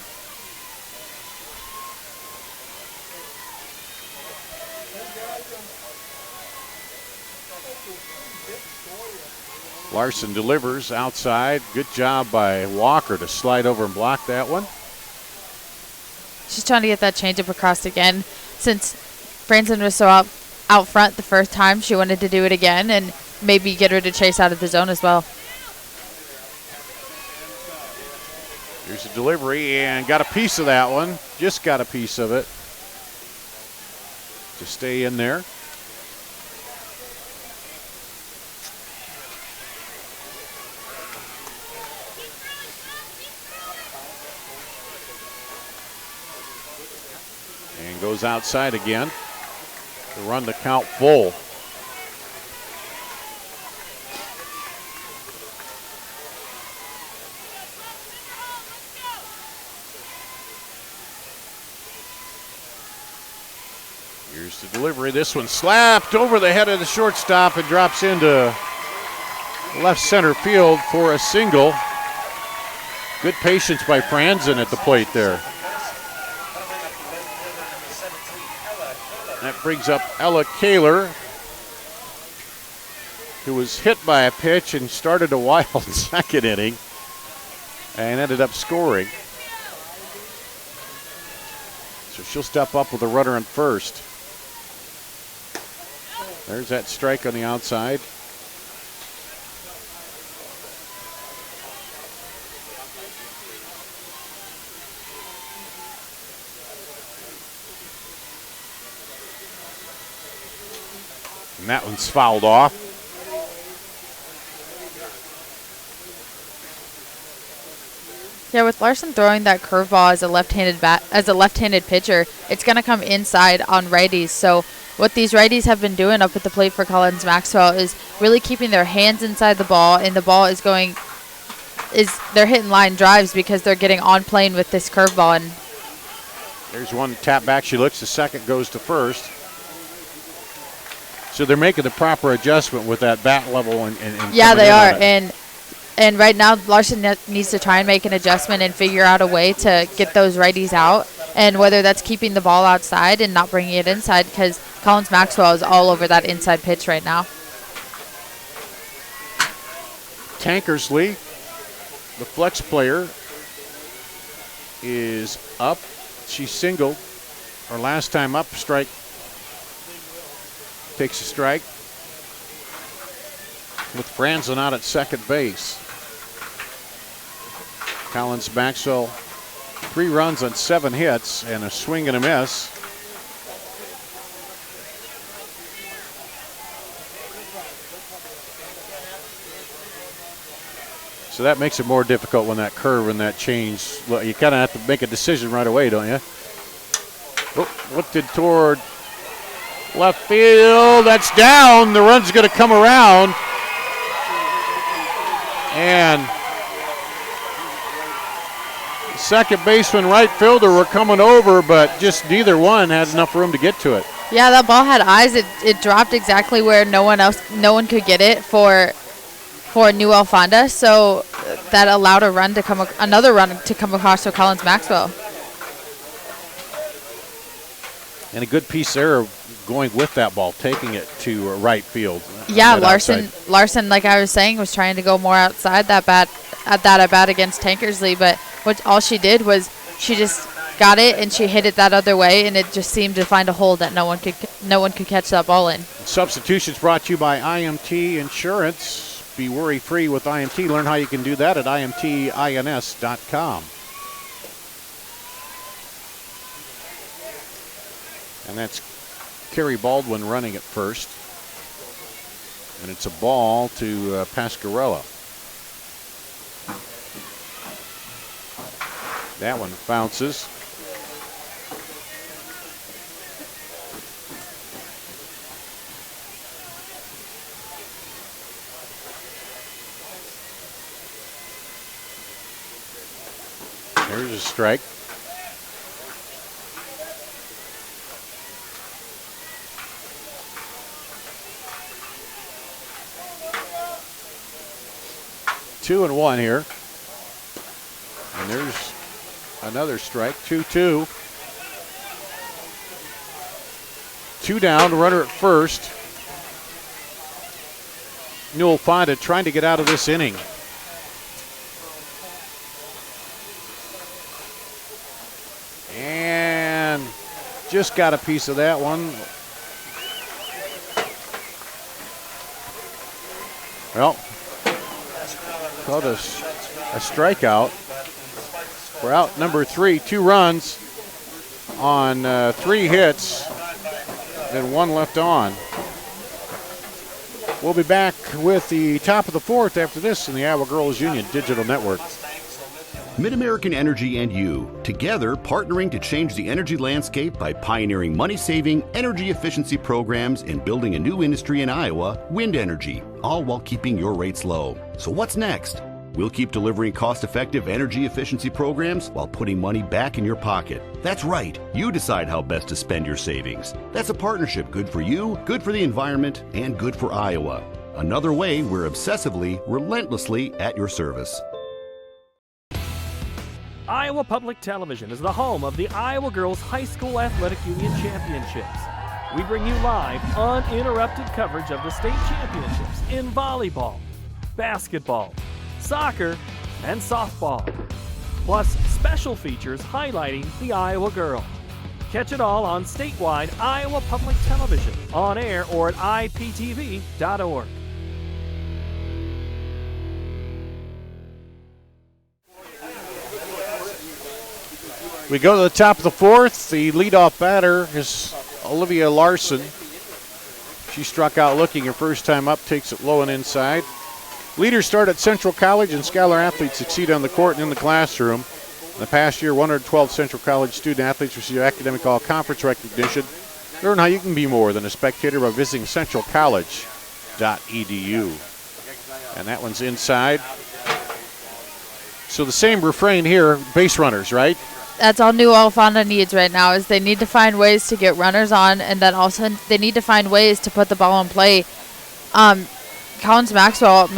Larson delivers outside. Good job by Walker to slide over and block that one. She's trying to get that changeup across again. Since Franson was so out front the first time, she wanted to do it again and maybe get her to chase out of the zone as well. Here's a delivery and got a piece of that one. Just got a piece of it to stay in there. And goes outside again to run the count full. Here's the delivery. This one slapped over the head of the shortstop and drops into left center field for a single. Good patience by Franzen at the plate there. That brings up Ella Kaler, who was hit by a pitch and started a wild second inning and ended up scoring. So she'll step up with a runner on first. There's that strike on the outside. And that one's fouled off. Yeah, with Larson throwing that curveball as a left-handed pitcher, it's going to come inside on righties. So what these righties have been doing up at the plate for Collins-Maxwell is really keeping their hands inside the ball, and the ball is they're hitting line drives because they're getting on plane with this curveball. And there's one tap back. She looks. The second goes to first. So they're making the proper adjustment with that bat level. And yeah, they are. And right now, Larson needs to try and make an adjustment and figure out a way to get those righties out and whether that's keeping the ball outside and not bringing it inside, because Collins-Maxwell is all over that inside pitch right now. Tankersley, the flex player, is up. She singled her last time up. Strike. Takes a strike. With Franzen out at second base. Collins-Maxwell, 3 runs on 7 hits and a swing and a miss. So that makes it more difficult when that curve and that change. Well, you kind of have to make a decision right away, don't you? Oh, lifted toward left field. That's down. The run's going to come around. And the second baseman, right fielder were coming over, but just neither one had enough room to get to it. Yeah, that ball had eyes. It dropped exactly where no one could get it for Newell-Fonda, so that allowed another run to come across to Collins-Maxwell. And a good piece there going with that ball, taking it to right field. Yeah, right Larson, like I was saying, was trying to go more outside that bat against Tankersley, but all she did was she just got it and she hit it that other way, and it just seemed to find a hole that no one could catch that ball in. Substitutions brought to you by IMT Insurance. Be worry-free with IMT. Learn how you can do that at imtins.com. And that's Kerry Baldwin running at first. And it's a ball to Pasquarello. That one bounces. There's a strike. Two and one here. And there's another strike. 2-2. 2 down, runner at first. Newell-Fonda trying to get out of this inning. And just got a piece of that one. Well, called a strikeout. We're out number 3, 2 runs on 3 hits and 1 left on. We'll be back with the top of the 4th after this in the Iowa Girls Union Digital Network. Mid-American Energy and you, together partnering to change the energy landscape by pioneering money-saving, energy efficiency programs and building a new industry in Iowa, wind energy, all while keeping your rates low. So what's next? We'll keep delivering cost-effective energy efficiency programs while putting money back in your pocket. That's right. You decide how best to spend your savings. That's a partnership good for you, good for the environment, and good for Iowa. Another way we're obsessively, relentlessly at your service. Iowa Public Television is the home of the Iowa Girls High School Athletic Union Championships. We bring you live, uninterrupted coverage of the state championships in volleyball, basketball, soccer, and softball, plus special features highlighting the Iowa girl. Catch it all on statewide Iowa Public Television, on air or at iptv.org. We go to the top of the 4th. The leadoff batter is Olivia Larson. She struck out looking her first time up, takes it low and inside. Leaders start at Central College, and Scholar athletes succeed on the court and in the classroom. In the past year, 112 Central College student athletes receive academic all-conference recognition. Learn how you can be more than a spectator by visiting centralcollege.edu. And that one's inside. So the same refrain here, base runners, right? That's all Newell-Fonda needs right now, is they need to find ways to get runners on, and then also they need to find ways to put the ball in play. Collins-Maxwell's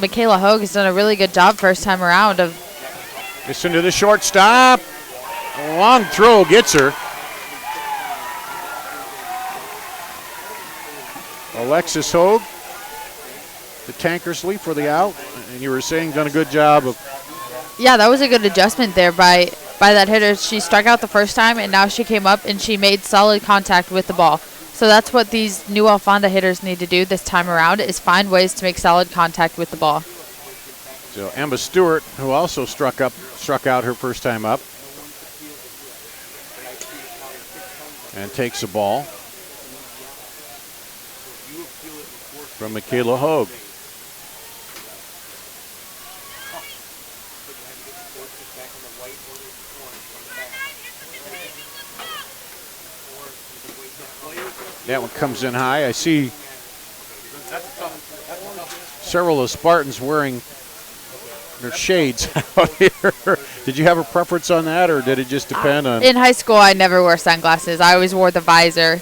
Michaela Hogue has done a really good job first time around of. Listen to the shortstop. Long throw gets her. Alexis Hogue to Tankersley for the out. And you were saying done a good job of. Yeah, that was a good adjustment there by that hitter. She struck out the first time, and now she came up and she made solid contact with the ball. So that's what these Newell-Fonda hitters need to do this time around, is find ways to make solid contact with the ball. So Emma Stewart, who also struck out her first time up, and takes the ball from Michaela Hogue. That one comes in high. I see several of the Spartans wearing their shades out here. Did you have a preference on that, or did it just depend on? In high school, I never wore sunglasses. I always wore the visor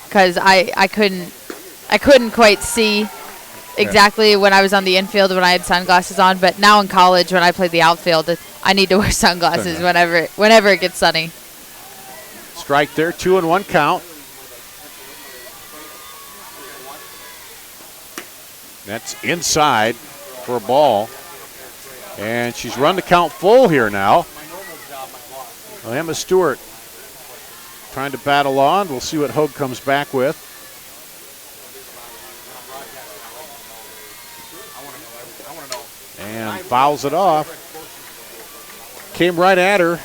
because I couldn't quite see exactly when I was on the infield when I had sunglasses on. But now in college, when I play the outfield, I need to wear sunglasses whenever it gets sunny. Strike there, 2-1 count. That's inside for a ball. And she's run the count full here now. Well, Emma Stewart trying to battle on. We'll see what Hogue comes back with. And fouls it off. Came right at her.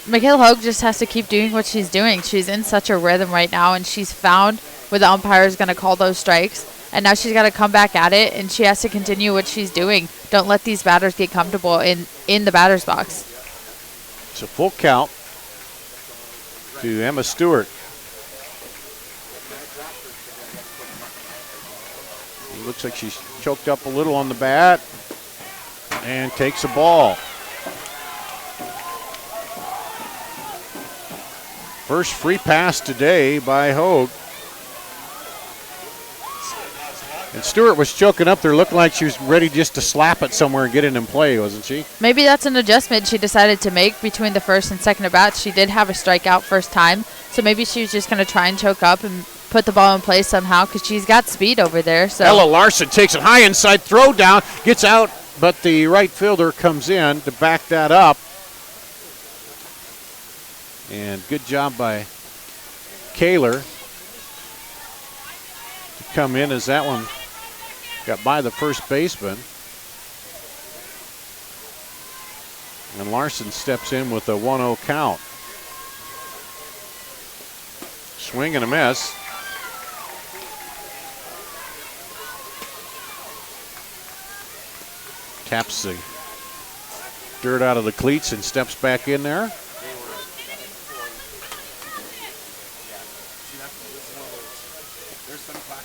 Michaela Hogue just has to keep doing what she's doing. She's in such a rhythm right now, and she's found where the umpire is going to call those strikes. And now she's got to come back at it, and she has to continue what she's doing. Don't let these batters get comfortable in the batter's box. It's a full count to Emma Stewart. It looks like she's choked up a little on the bat and takes a ball. First free pass today by Hogue. And Stewart was choking up there, looking like she was ready just to slap it somewhere and get it in play, wasn't she? Maybe that's an adjustment she decided to make between the first and second at bat. She did have a strikeout first time, so maybe she was just going to try and choke up and put the ball in play somehow because she's got speed over there. So Ella Larson takes it high inside, throw down, gets out, but the right fielder comes in to back that up. And good job by Kaler to come in as that one got by the first baseman. And Larson steps in with a 1-0 count. Swing and a miss. Taps the dirt out of the cleats and steps back in there.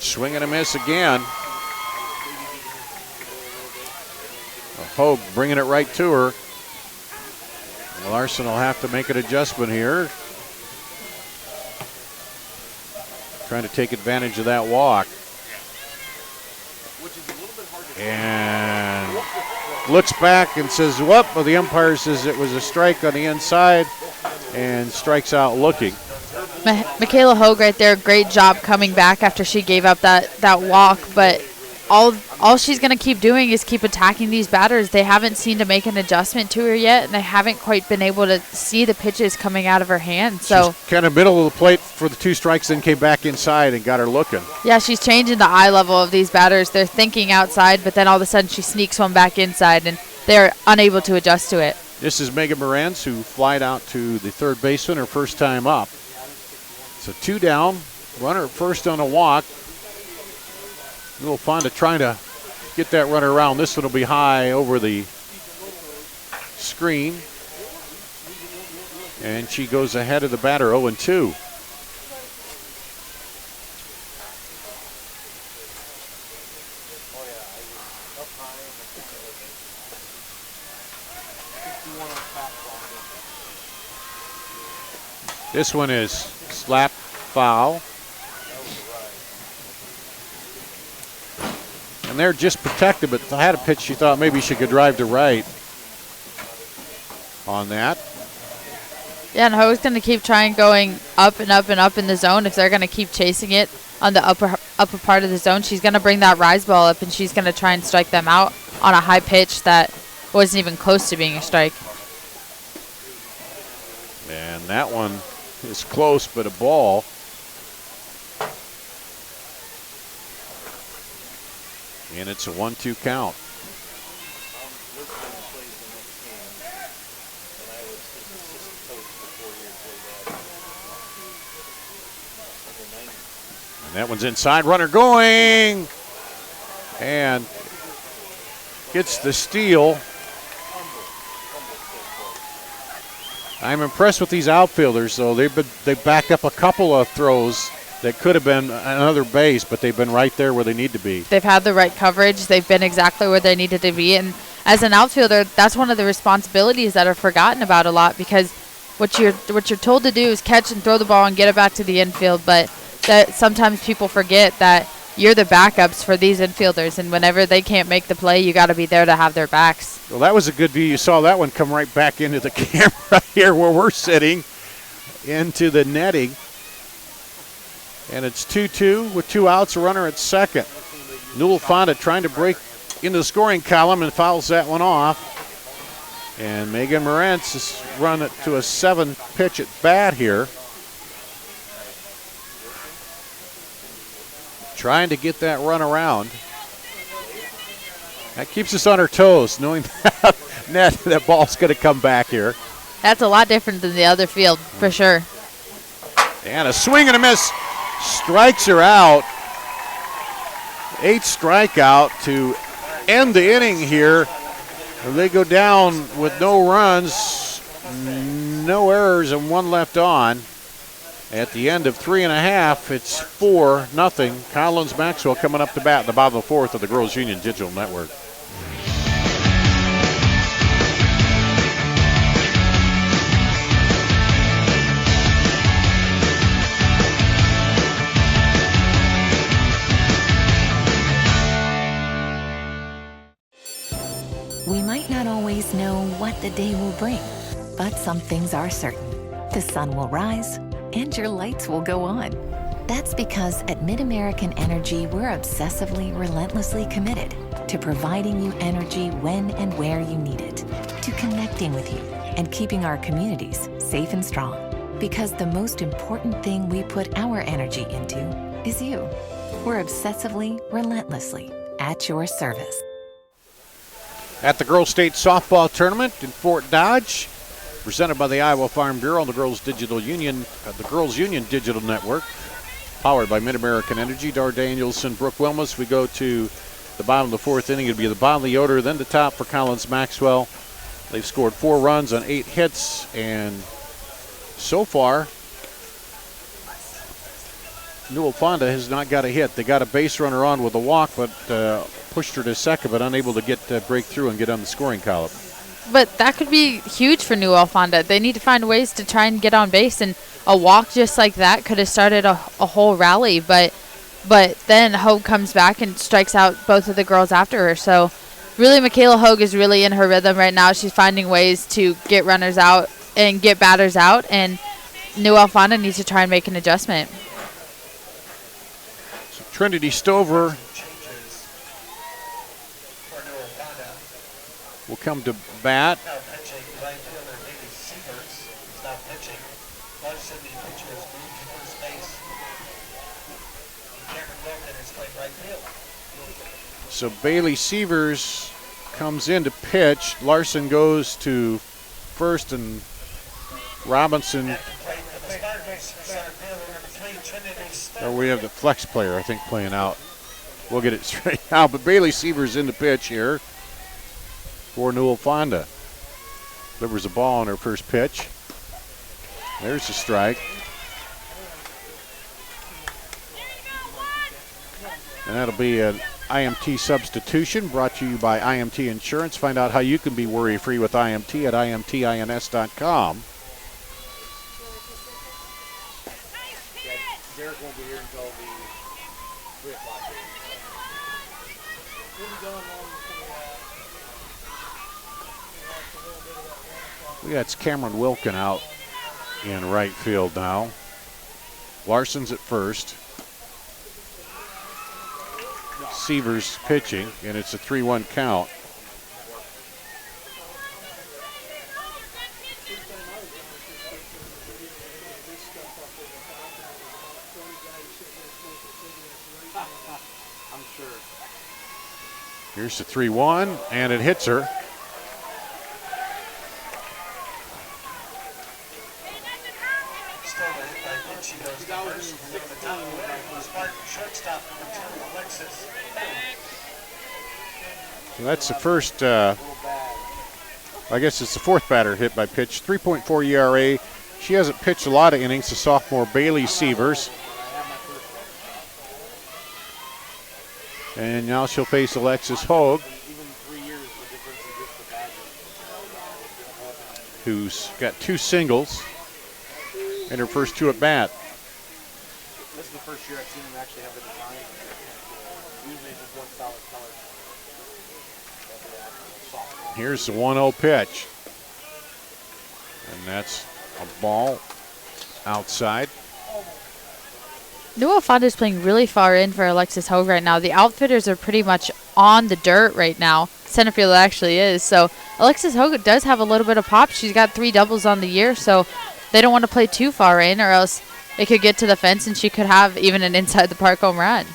Swing and a miss again. Hogue bringing it right to her. Larson will have to make an adjustment here. Trying to take advantage of that walk. And looks back and says, whoop. Well, the umpire says it was a strike on the inside and strikes out looking. Michaela Hogue right there, great job coming back after she gave up that walk, but all she's going to keep doing is keep attacking these batters. They haven't seemed to make an adjustment to her yet, and they haven't quite been able to see the pitches coming out of her hand. So she's kind of middle of the plate for the 2 strikes, then came back inside and got her looking. Yeah, she's changing the eye level of these batters. They're thinking outside, but then all of a sudden she sneaks one back inside, and they're unable to adjust to it. This is Megan Moranz, who flied out to the third baseman her first time up. So 2 down, runner at first on a walk. Newell-Fonda trying to get that runner around. This one will be high over the screen. And she goes ahead of the batter, 0-2. This one is slap foul. And they're just protected, but I had a pitch she thought maybe she could drive to right on that. Yeah, and Hogue's going to keep trying going up and up and up in the zone. If they're going to keep chasing it on the upper part of the zone, she's going to bring that rise ball up, and she's going to try and strike them out on a high pitch that wasn't even close to being a strike. And that one is close, but a ball. And it's a 1-2 count. And that one's inside, runner going, and gets the steal. I'm impressed with these outfielders, though. They back up a couple of throws that could have been another base, but they've been right there where they need to be. They've had the right coverage. They've been exactly where they needed to be. And as an outfielder, that's one of the responsibilities that are forgotten about a lot, because what you're told to do is catch and throw the ball and get it back to the infield. But that sometimes people forget that you're the backups for these infielders, and whenever they can't make the play, you got to be there to have their backs. Well, that was a good view. You saw that one come right back into the camera here where we're sitting, into the netting. And it's 2-2 with 2 outs, a runner at second. Newell-Fonda trying to break into the scoring column and fouls that one off. And Megan Morantz has run it to a 7-pitch at bat here. Trying to get that run around. That keeps us on our toes, knowing that ball's going to come back here. That's a lot different than the other field, for sure. And a swing and a miss. Strikes her out. 8th strikeout to end the inning here. They go down with no runs, no errors, and 1 left on. At the end of 3.5, it's 4-0. Collins-Maxwell coming up to bat in the bottom of the 4th of the Girls Union Digital Network. We might not always know what the day will bring, but some things are certain. The sun will rise and your lights will go on. That's because at MidAmerican Energy, we're obsessively, relentlessly committed to providing you energy when and where you need it, to connecting with you and keeping our communities safe and strong. Because the most important thing we put our energy into is you. We're obsessively, relentlessly at your service. At the Girls State Softball Tournament in Fort Dodge, presented by the Iowa Farm Bureau and the Girls Union Digital Network, powered by MidAmerican Energy. Dar Danielson, Brooke Wilmus. We go to the bottom of the 4th inning. It'll be the bottom of the order, then the top for Collins-Maxwell. They've scored 4 runs on 8 hits, and so far, Newell-Fonda has not got a hit. They got a base runner on with a walk, but pushed her to second, but unable to get break through and get on the scoring column. But that could be huge for Newell-Fonda. They need to find ways to try and get on base, and a walk just like that could have started a whole rally. But then Hogue comes back and strikes out both of the girls after her. So really, Michaela Hogue is really in her rhythm right now. She's finding ways to get runners out and get batters out, and Newell-Fonda needs to try and make an adjustment. So Trinity Stover will come to bat. So Bailey Severs comes in to pitch. Larson goes to first, and Robinson. Or we have the flex player, I think, playing out. We'll get it straight out. But Bailey Severs in the pitch here for Newell-Fonda. Delivers a ball on her first pitch. There's the strike. And that'll be an IMT substitution brought to you by IMT Insurance. Find out how you can be worry-free with IMT at imtins.com. Derek won't be here until the 3 o'clock game. We got Cameron Wilkin out in right field now. Larson's at first. Sievers pitching, and it's a 3-1 count. Here's the 3-1, and it hits her. So that's the first, I guess it's the fourth batter hit by pitch. 3.4 ERA. She hasn't pitched a lot of innings, the sophomore Bailey Sievers. And now she'll face Alexis Hogue, who's got 2 singles in her first 2 at bat. This is the first year I've seen them actually have the design. Usually it's just one solid color. Here's the 1-0 pitch. And that's a ball outside. Newell-Fonda is playing really far in for Alexis Hogue right now. The outfitters are pretty much on the dirt right now. Center field actually is. So Alexis Hogue does have a little bit of pop. She's got 3 doubles on the year, so they don't want to play too far in or else it could get to the fence and she could have even an inside the park home run.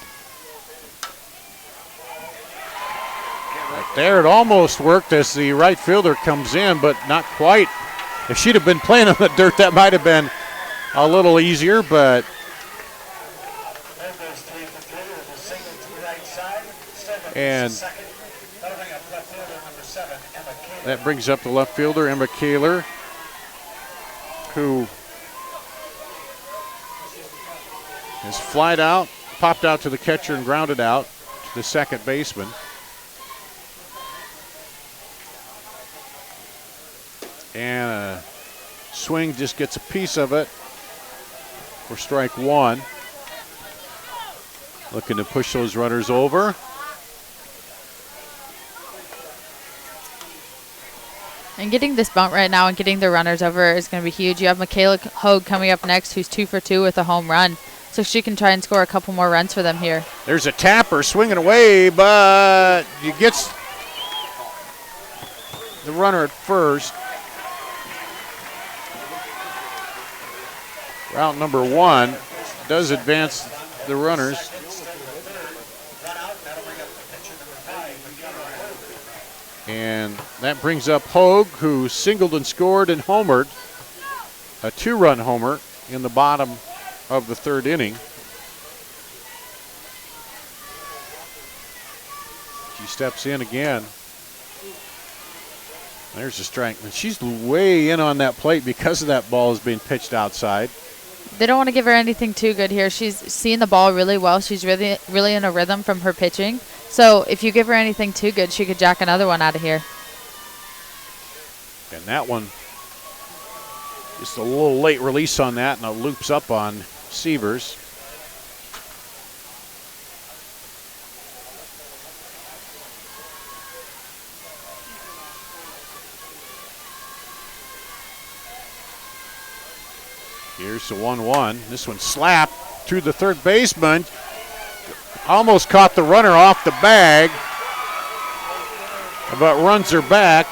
Right there, it almost worked as the right fielder comes in, but not quite. If she'd have been playing on the dirt, that might have been a little easier, but and that brings up the left fielder, Emma Kaler, who has flied out, popped out to the catcher and grounded out to the second baseman. And a swing just gets a piece of it for strike 1. Looking to push those runners over. And getting this bunt right now and getting the runners over is going to be huge. You have Michaela Hogue coming up next, who's 2 for 2 with a home run. So she can try and score a couple more runs for them here. There's a tapper swinging away, but he gets the runner at first. Route number 1 does advance the runners. And that brings up Hogue, who singled and scored and homered. A 2-run homer in the bottom of the 3rd inning. She steps in again. There's a strike. And she's way in on that plate because of that ball is being pitched outside. They don't want to give her anything too good here. She's seeing the ball really well. She's really in a rhythm from her pitching. So if you give her anything too good, she could jack another one out of here. And that one, just a little late release on that, and it loops up on Sievers. Here's the 1-1. This one slapped to the third baseman. Almost caught the runner off the bag, but runs her back.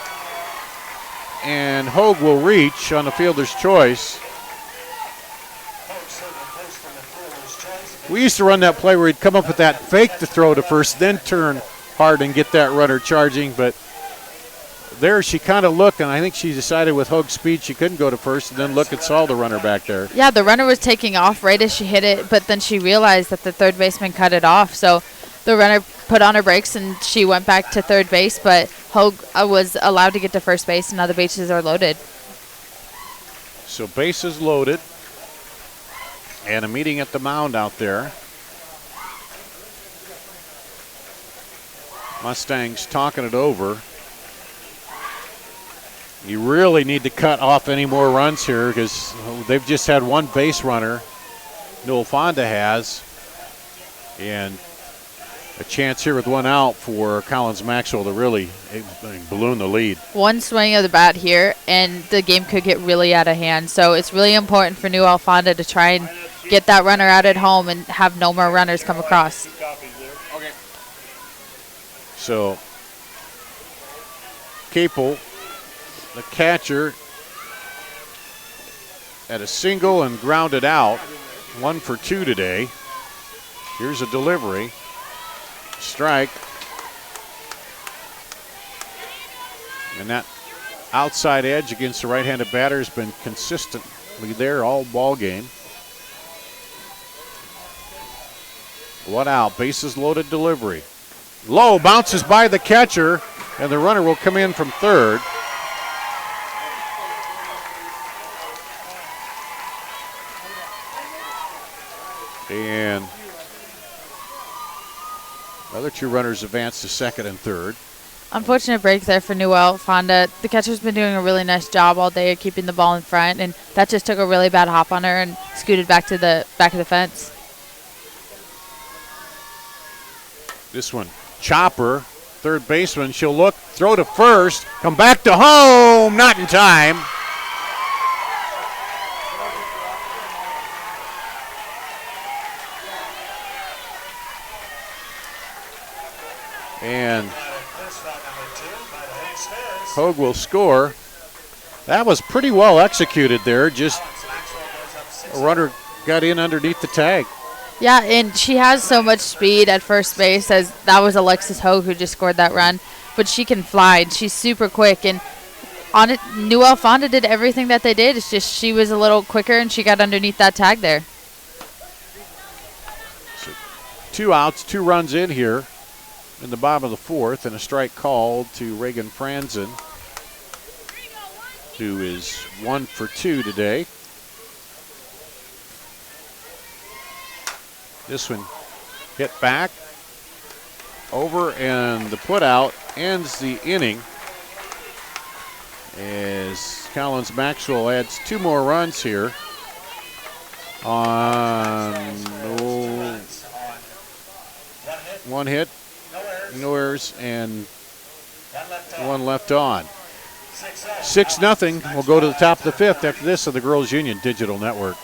And Hogue will reach on the fielder's choice. We used to run that play where he'd come up with that fake to throw to first, then turn hard and get that runner charging. But there she kind of looked, and I think she decided with Hogue's speed she couldn't go to first, and then look and saw the runner back there. Yeah, the runner was taking off right as she hit it, but then she realized that the third baseman cut it off. So the runner put on her brakes, and she went back to third base, but Hogue was allowed to get to first base, and now the bases are loaded. So bases loaded, and a meeting at the mound out there. Mustangs talking it over. You really need to cut off any more runs here because they've just had one base runner, Newell-Fonda has, and a chance here with one out for Collins-Maxwell to really balloon the lead. One swing of the bat here, and the game could get really out of hand. So it's really important for Newell-Fonda to try and get that runner out at home and have no more runners come across. So Capel, the catcher, at a single and grounded out. 1 for 2 today. Here's a delivery. Strike. And that outside edge against the right-handed batter has been consistently there all ball game. 1 out, bases loaded delivery. Low, bounces by the catcher, and the runner will come in from third. And other 2 runners advance to second and third. Unfortunate break there for Newell-Fonda. The catcher's been doing a really nice job all day of keeping the ball in front, and that just took a really bad hop on her and scooted back to the back of the fence. This one, chopper, third baseman. She'll look, throw to first, come back to home, not in time. And Hogue will score. That was pretty well executed there. Just a runner got in underneath the tag. Yeah, and she has so much speed at first base, as that was Alexis Hogue who just scored that run. But she can fly, and she's super quick. And on it, Newell-Fonda did everything that they did. It's just she was a little quicker, and she got underneath that tag there. So 2 outs, 2 runs in here in the bottom of the 4th, and a strike called to Reagan Franzen, who is 1 for 2 today. This one hit back, over, and the put out ends the inning as Collins-Maxwell adds 2 more runs here on 1 hit, no errors, and 1 left on. 6-0. We'll go to the top of the 5th after this on the Girls Union Digital Network.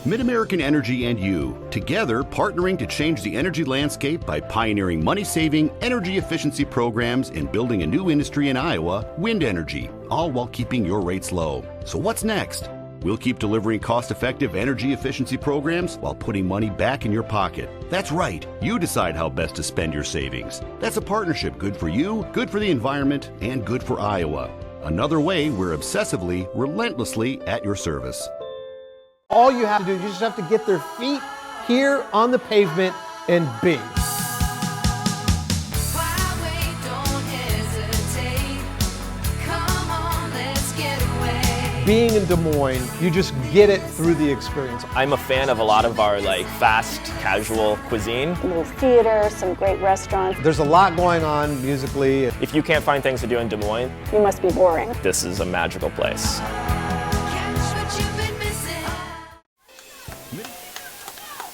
Mid-American Energy and you, together partnering to change the energy landscape by pioneering money-saving, energy efficiency programs and building a new industry in Iowa, wind energy, all while keeping your rates low. So what's next? We'll keep delivering cost-effective energy efficiency programs while putting money back in your pocket. That's right, you decide how best to spend your savings. That's a partnership good for you, good for the environment, and good for Iowa. Another way we're obsessively, relentlessly at your service. All you have to do is you just have to get their feet here on the pavement and be. Being in Des Moines, you just get it through the experience. I'm a fan of a lot of our fast, casual cuisine. A little theater, some great restaurants. There's a lot going on musically. If you can't find things to do in Des Moines, you must be boring. This is a magical place.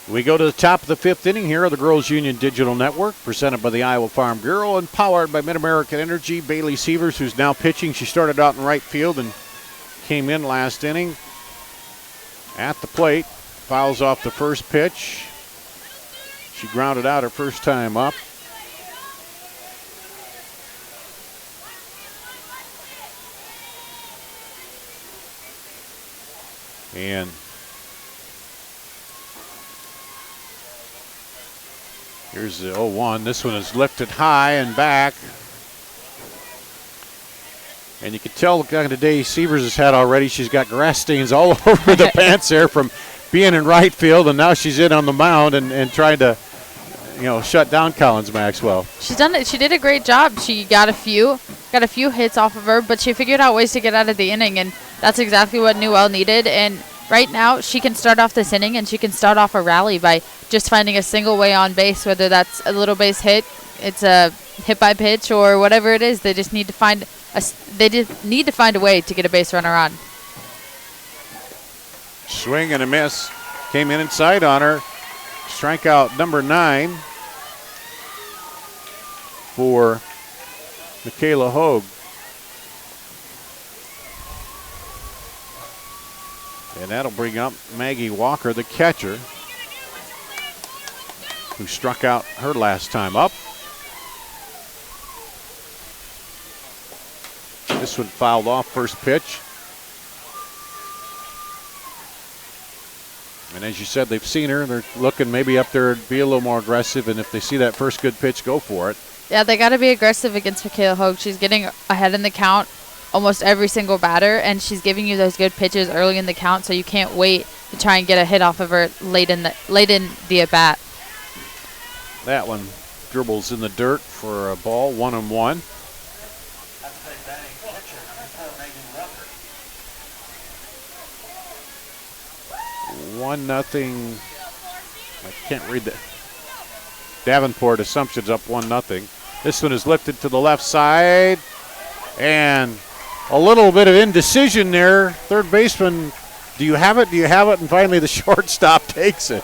We go to the top of the 5th inning here of the Girls Union Digital Network, presented by the Iowa Farm Bureau and powered by Mid-American Energy. Bailey Sievers, who's now pitching. She started out in right field and came in last inning. At the plate, fouls off the first pitch. She grounded out her first time up. And here's the 0-1. This one is lifted high and back. And you can tell the kind of day Sievers has had already. She's got grass stains all over the pants there from being in right field, and now she's in on the mound and trying to, shut down Collins-Maxwell. She's done it. She did a great job. She got a few hits off of her, but she figured out ways to get out of the inning, and that's exactly what Newell needed. And right now, she can start off this inning, and she can start off a rally by just finding a single way on base, whether that's a little base hit, it's a hit by pitch, or whatever it is. They just need to find a way to get a base runner on. Swing and a miss. Came in inside on her. Strikeout number 9. for Michaela Hogue. And that'll bring up Maggie Walker, the catcher, who struck out her last time up. This one fouled off first pitch. And as you said, they've seen her. They're looking maybe up there to be a little more aggressive, and if they see that first good pitch, go for it. Yeah, they got to be aggressive against Michaela Hogue. She's getting ahead in the count almost every single batter, and she's giving you those good pitches early in the count, so you can't wait to try and get a hit off of her late in the at bat. That one dribbles in the dirt for a ball, 1-1. One nothing. I can't read that. Davenport Assumption's up 1-0. This one is lifted to the left side, and a little bit of indecision there. Third baseman, do you have it? Do you have it? And finally, the shortstop takes it.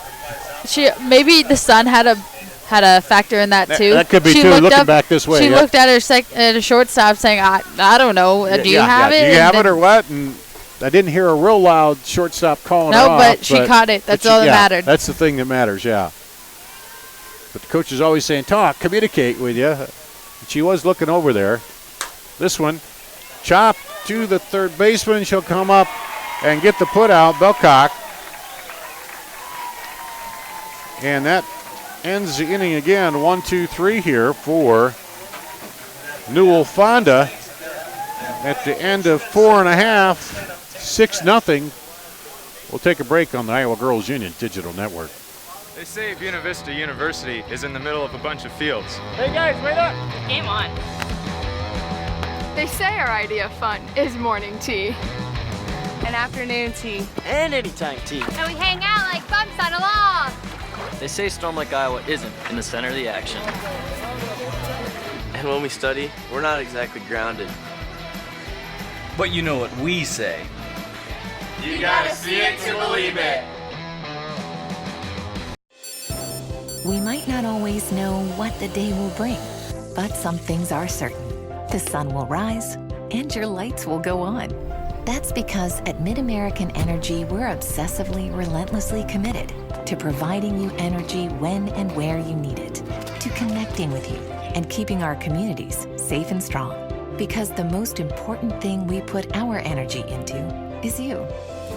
Maybe the sun had a factor in that too. That could be too. Looking back this way, she looked at her shortstop, saying, "I don't know. Do you have it? Do you have it or what?" And I didn't hear a real loud shortstop calling her off. No, but she caught it. That's all that mattered. That's the thing that matters, yeah. But the coach is always saying, talk, communicate with you. And she was looking over there. This one, chopped to the third baseman. She'll come up and get the put out, Belcock. And that ends the inning again, 1-2-3 here for Newell-Fonda. At the end of 4.5, 6-0. We'll take a break on the Iowa Girls Union Digital Network. They say Buena Vista University is in the middle of a bunch of fields. Hey guys, wait up! Game on. They say our idea of fun is morning tea, and afternoon tea, and anytime tea. And we hang out like bumps on a log. They say Storm Lake, Iowa isn't in the center of the action. And when we study, we're not exactly grounded. But you know what we say. You gotta see it to believe it. We might not always know what the day will bring, but some things are certain. The sun will rise and your lights will go on. That's because at MidAmerican Energy, we're obsessively, relentlessly committed to providing you energy when and where you need it, to connecting with you and keeping our communities safe and strong. Because the most important thing we put our energy into is you.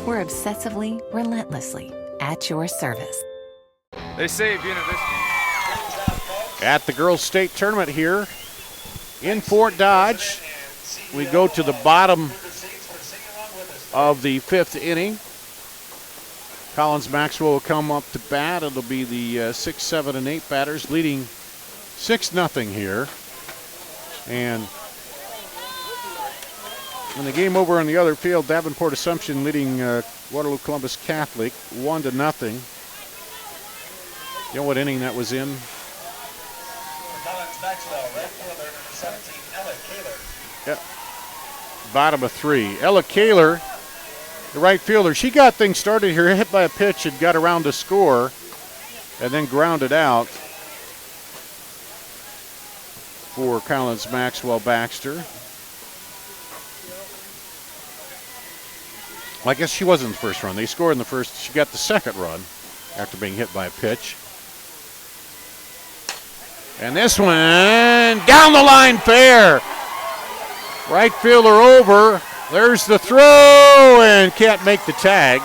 We're obsessively, relentlessly at your service. They say Buena Vista. At the girls' state tournament here in Fort Dodge, we go to the bottom of the 5th inning. Collins-Maxwell will come up to bat. It'll be the 6, 7, and 8 batters leading 6-0 here. And in the game over on the other field, Davenport Assumption leading Waterloo Columbus Catholic 1-0. You know what inning that was in? Collins-Maxwell, right fielder, number 17, Ella Kaler. Yep. Bottom of 3. Ella Kaler, the right fielder, she got things started here, hit by a pitch and got around to score, and then grounded out for Collins-Maxwell Baxter. Well, I guess she wasn't the first run. They scored in the first. She got the second run after being hit by a pitch. And this one down the line fair. Right fielder over. There's the throw and can't make the tag.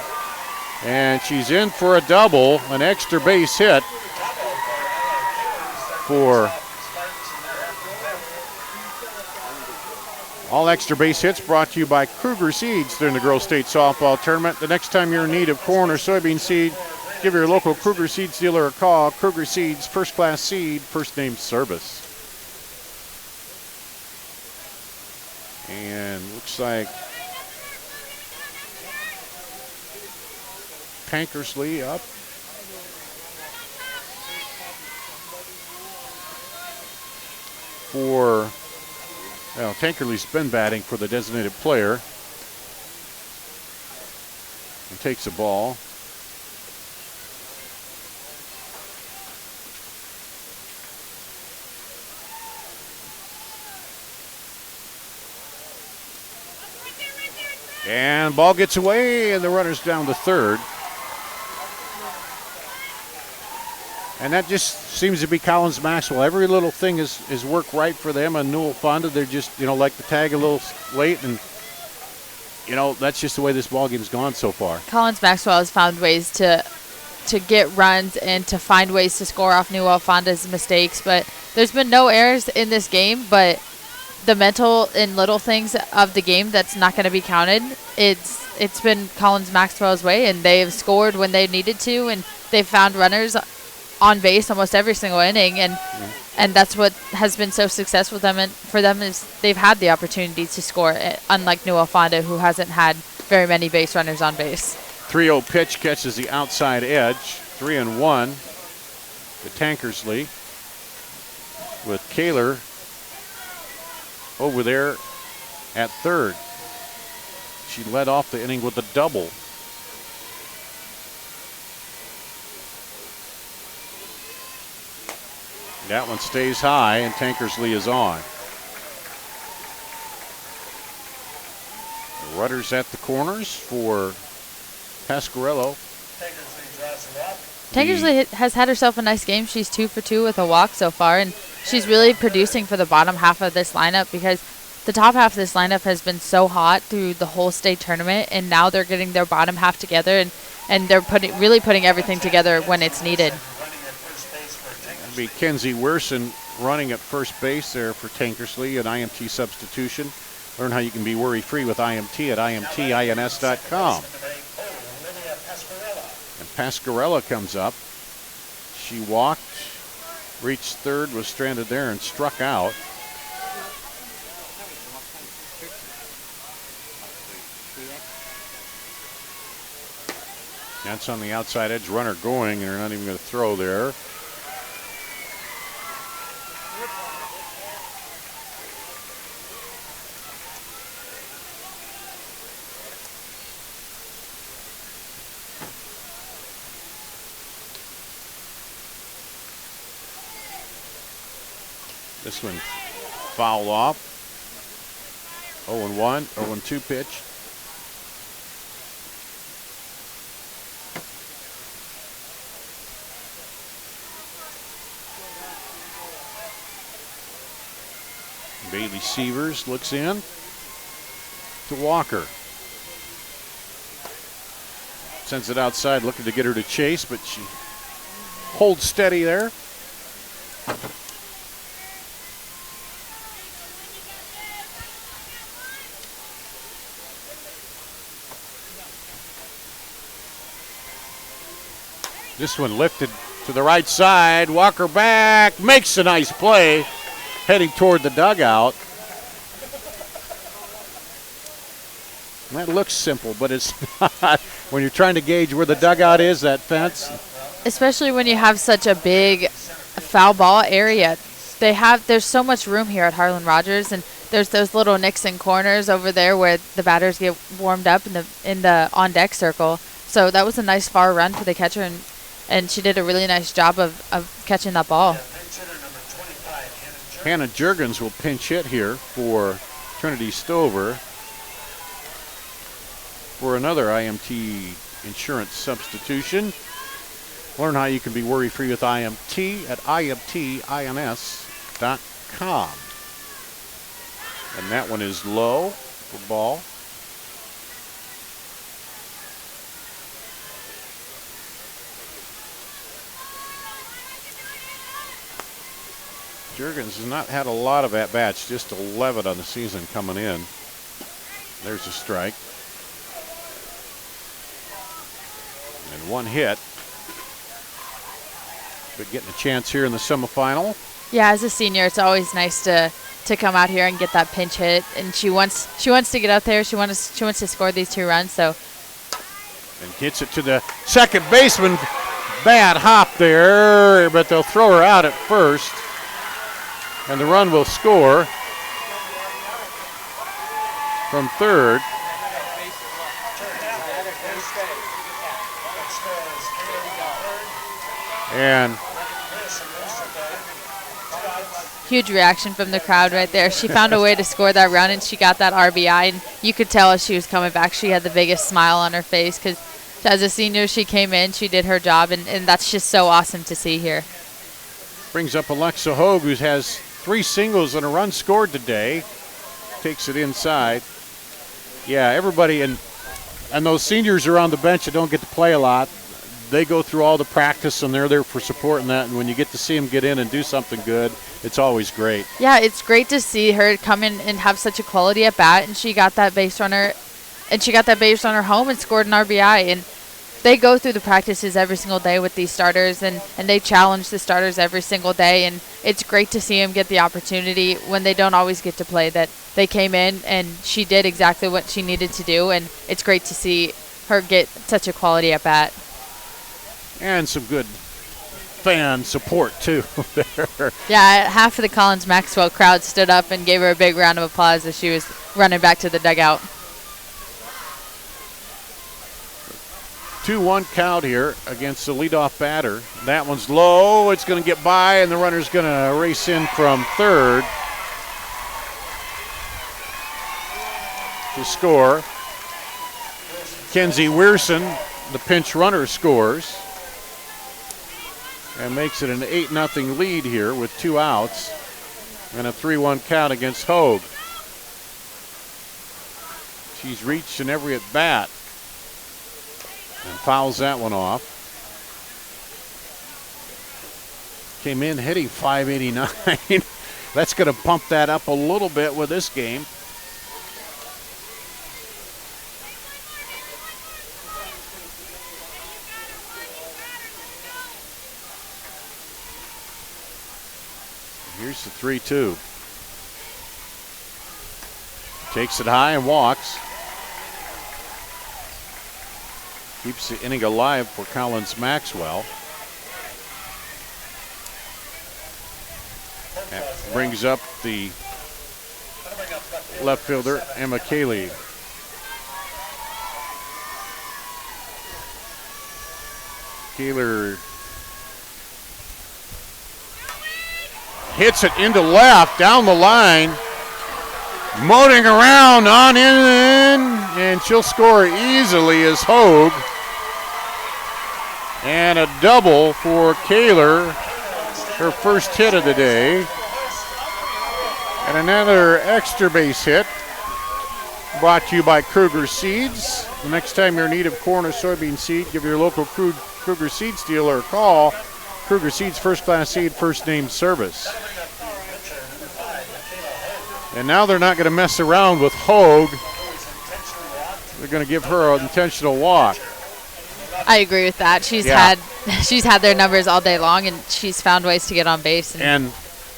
And she's in for a double, an extra base hit for all extra base hits brought to you by Kruger Seeds during the Girls State Softball Tournament. The next time you're in need of corn or soybean seed, give your local Kruger Seeds dealer a call. Kruger Seeds, first class seed, first name service. And looks like Tankersley up. Well, Tankersley's been batting for the designated player. And takes a ball. And ball gets away, and the runner's down to third. And that just seems to be Collins-Maxwell. Every little thing is worked right for them. And Newell-Fonda, they're just, like the tag a little late. And, that's just the way this ball game's gone so far. Collins-Maxwell has found ways to get runs and to find ways to score off Newell-Fonda's mistakes. But there's been no errors in this game. But the mental and little things of the game that's not going to be counted, it's been Collins-Maxwell's way. And they've scored when they needed to. And they've found runners on base almost every single inning, and that's what has been so successful for them is they've had the opportunity to score, unlike Newell-Fonda, who hasn't had very many base runners on base. 3-0 pitch catches the outside edge. 3-1 to Tankersley with Kaler over there at third. She led off the inning with a double. That one stays high, and Tankersley is on. The runners at the corners for Pasquarello. Tankersley has had herself a nice game. She's 2 for 2 with a walk so far, and she's really producing for the bottom half of this lineup because the top half of this lineup has been so hot through the whole state tournament, and now they're getting their bottom half together, and they're really putting everything together when it's needed. Be Kenzie Werson running at first base there for Tankersley, an IMT substitution. Learn how you can be worry-free with IMT at imtins.com. And Pasquarella comes up. She walked, reached third, was stranded there, and struck out. That's on the outside edge. Runner going, and they're not even going to throw there. This one fouled off. 0-1, 0-2 pitch. Bailey Sievers looks in to Walker. Sends it outside, looking to get her to chase, but she holds steady there. This one lifted to the right side. Walker back, makes a nice play, heading toward the dugout. And that looks simple, but it's not when you're trying to gauge where the dugout is, that fence. Especially when you have such a big foul ball area. There's so much room here at Harlan Rogers, and there's those little nicks and corners over there where the batters get warmed up in the on deck circle. So that was a nice far run for the catcher, and she did a really nice job of catching that ball. Hannah Juergens will pinch hit here for Trinity Stover for another IMT insurance substitution. Learn how you can be worry-free with IMT at imtins.com. And that one is low for ball. Juergens has not had a lot of at-bats, just 11 on the season coming in. There's a strike. And one hit. But getting a chance here in the semifinal. Yeah, as a senior, it's always nice to come out here and get that pinch hit. And she wants to get out there. She wants to score these 2 runs. So. And gets it to the second baseman. Bad hop there, but they'll throw her out at first. And the run will score from third. And Huge reaction from the crowd right there. She found a way to score that run, and she got that RBI. And you could tell as she was coming back, she had the biggest smile on her face because as a senior, she came in, she did her job, and that's just so awesome to see here. Brings up Alexa Hogue, who has 3 singles and a run scored today. Takes it inside. Yeah, everybody, and those seniors are on the bench that don't get to play a lot. They go through all the practice, and they're there for support and that. And when you get to see them get in and do something good, it's always great. Yeah, it's great to see her come in and have such a quality at bat, and she got that base runner, home and scored an RBI. And they go through the practices every single day with these starters, and they challenge the starters every single day. And it's great to see them get the opportunity when they don't always get to play, that they came in and she did exactly what she needed to do. And it's great to see her get such a quality at bat. And some good fan support, too, there. Yeah, half of the Collins-Maxwell crowd stood up and gave her a big round of applause as she was running back to the dugout. 2-1 count here against the leadoff batter. That one's low. It's going to get by, and the runner's going to race in from third to score. Kenzie Weirson, the pinch runner, scores and makes it an 8-0 lead here with 2 outs and a 3-1 count against Hogue. She's reached in every at bat and fouls that one off. Came in hitting .589. That's going to pump that up a little bit with this game. Here's the 3-2. Takes it high and walks. Keeps the inning alive for Collins-Maxwell. That brings up the left fielder, Emma Cayley. Keeler hits it into left, down the line. Moting around on in, and she'll score easily as Hogue. And a double for Kaler, her first hit of the day. And another extra base hit brought to you by Kruger Seeds. The next time you're in need of corn or soybean seed, give your local Kruger Seeds dealer a call. Kruger Seeds, first class seed, first name service. And now they're not going to mess around with Hogue. They're going to give her an intentional walk. I agree with that. She's had their numbers all day long, and she's found ways to get on base. And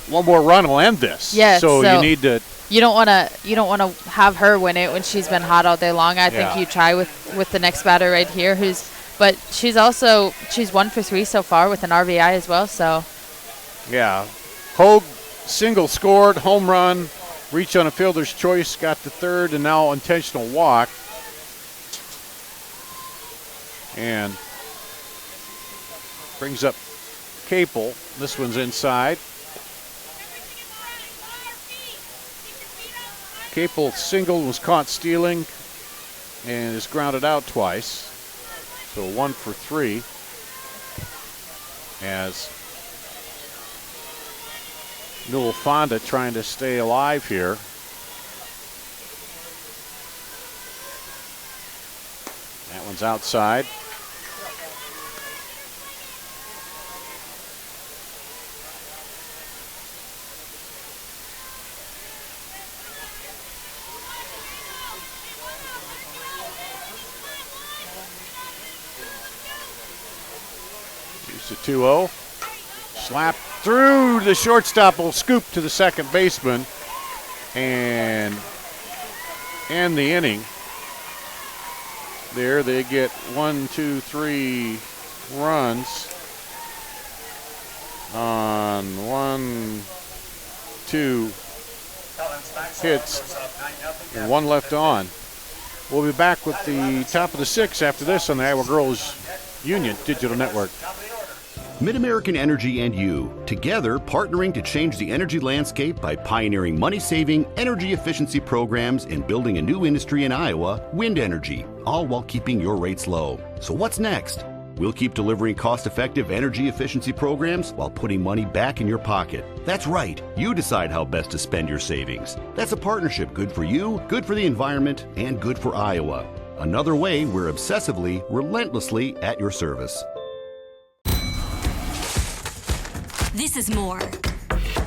one more run will end this. Yes. So you need to. You don't want to have her win it when she's been hot all day long. I think you try with the next batter right here, but she's 1 for 3 so far with an RBI as well. So. Yeah, Hogue single scored, home run. Reach on a fielder's choice, got to third, and now intentional walk. And brings up Capel. This one's inside. Capel single was caught stealing and is grounded out twice. So 1 for 3 as Newell-Fonda trying to stay alive here. That one's outside. Here's the 2-0. Slap through the shortstop, will scoop to the second baseman and end the inning. There they get 1, 2, 3 runs on 1, 2 hits and 1 left on. We'll be back with the top of the 6 after this on the Iowa Girls Union Digital Network. Mid-American Energy and you, together partnering to change the energy landscape by pioneering money-saving, energy efficiency programs and building a new industry in Iowa, wind energy, all while keeping your rates low. So what's next? We'll keep delivering cost-effective energy efficiency programs while putting money back in your pocket. That's right. You decide how best to spend your savings. That's a partnership good for you, good for the environment, and good for Iowa. Another way we're obsessively, relentlessly at your service. This is more.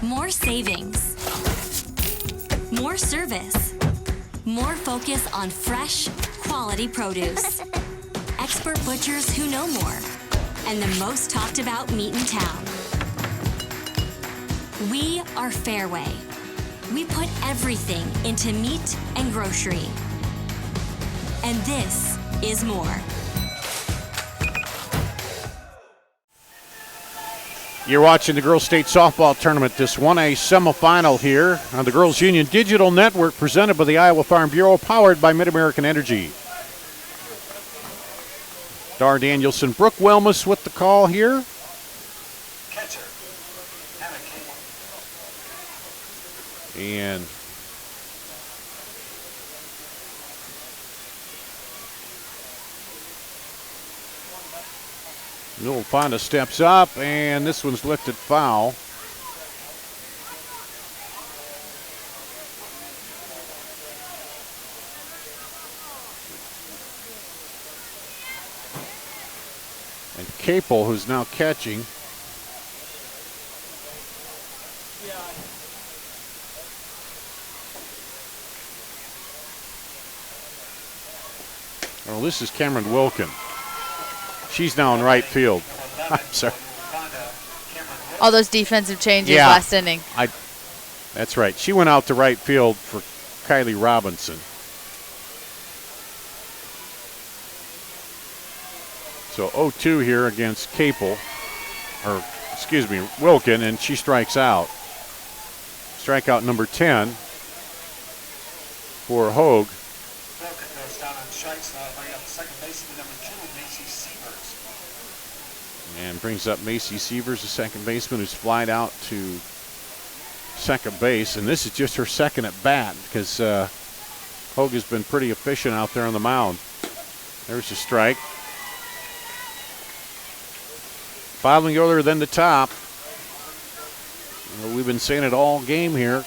More savings. More service. More focus on fresh, quality produce. Expert butchers who know more. And the most talked about meat in town. We are Fairway. We put everything into meat and grocery. And this is more. You're watching the Girls State Softball Tournament, this 1A semifinal here on the Girls Union Digital Network, presented by the Iowa Farm Bureau, powered by Mid-American Energy. Dar Danielson, Brooke Wellmus with the call here. And Newell-Fonda steps up, and this one's lifted foul. And Capel, who's now catching. Well, this is Cameron Wilkin. She's now in right field. I'm sorry. All those defensive changes last inning. That's right. She went out to right field for Kylie Robinson. So 0-2 here against Capel, or excuse me, Wilkin, and she strikes out. Strikeout number 10 for Hogue. And brings up Macy Sievers, the second baseman, who's flied out to second base. And this is just her second at bat, because Hogue has been pretty efficient out there on the mound. There's a strike. Bottom of the order, then the top. We've been saying it all game here.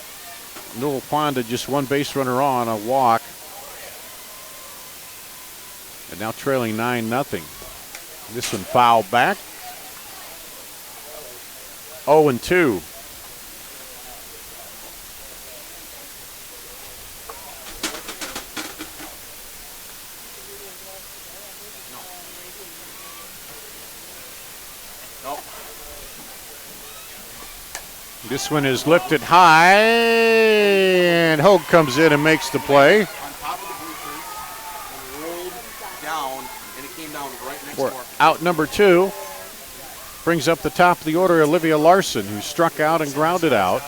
Newell-Fonda just one base runner on, a walk. And now trailing 9-0. This one fouled back. 0-2. This one is lifted high, and Hogue comes in and makes the play. For out number 2. Brings up the top of the order Olivia Larson, who struck out and grounded out.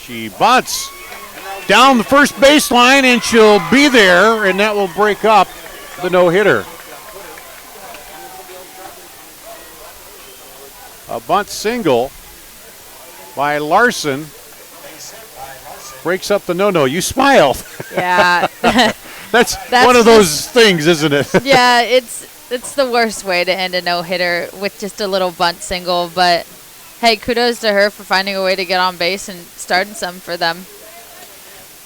She bunts down the first baseline, and she'll be there, and that will break up the no-hitter. A bunt single by Larson breaks up the no-no. You smiled. Yeah. That's one of those things, isn't it? Yeah, it's the worst way to end a no-hitter, with just a little bunt single. But, hey, kudos to her for finding a way to get on base and starting some for them.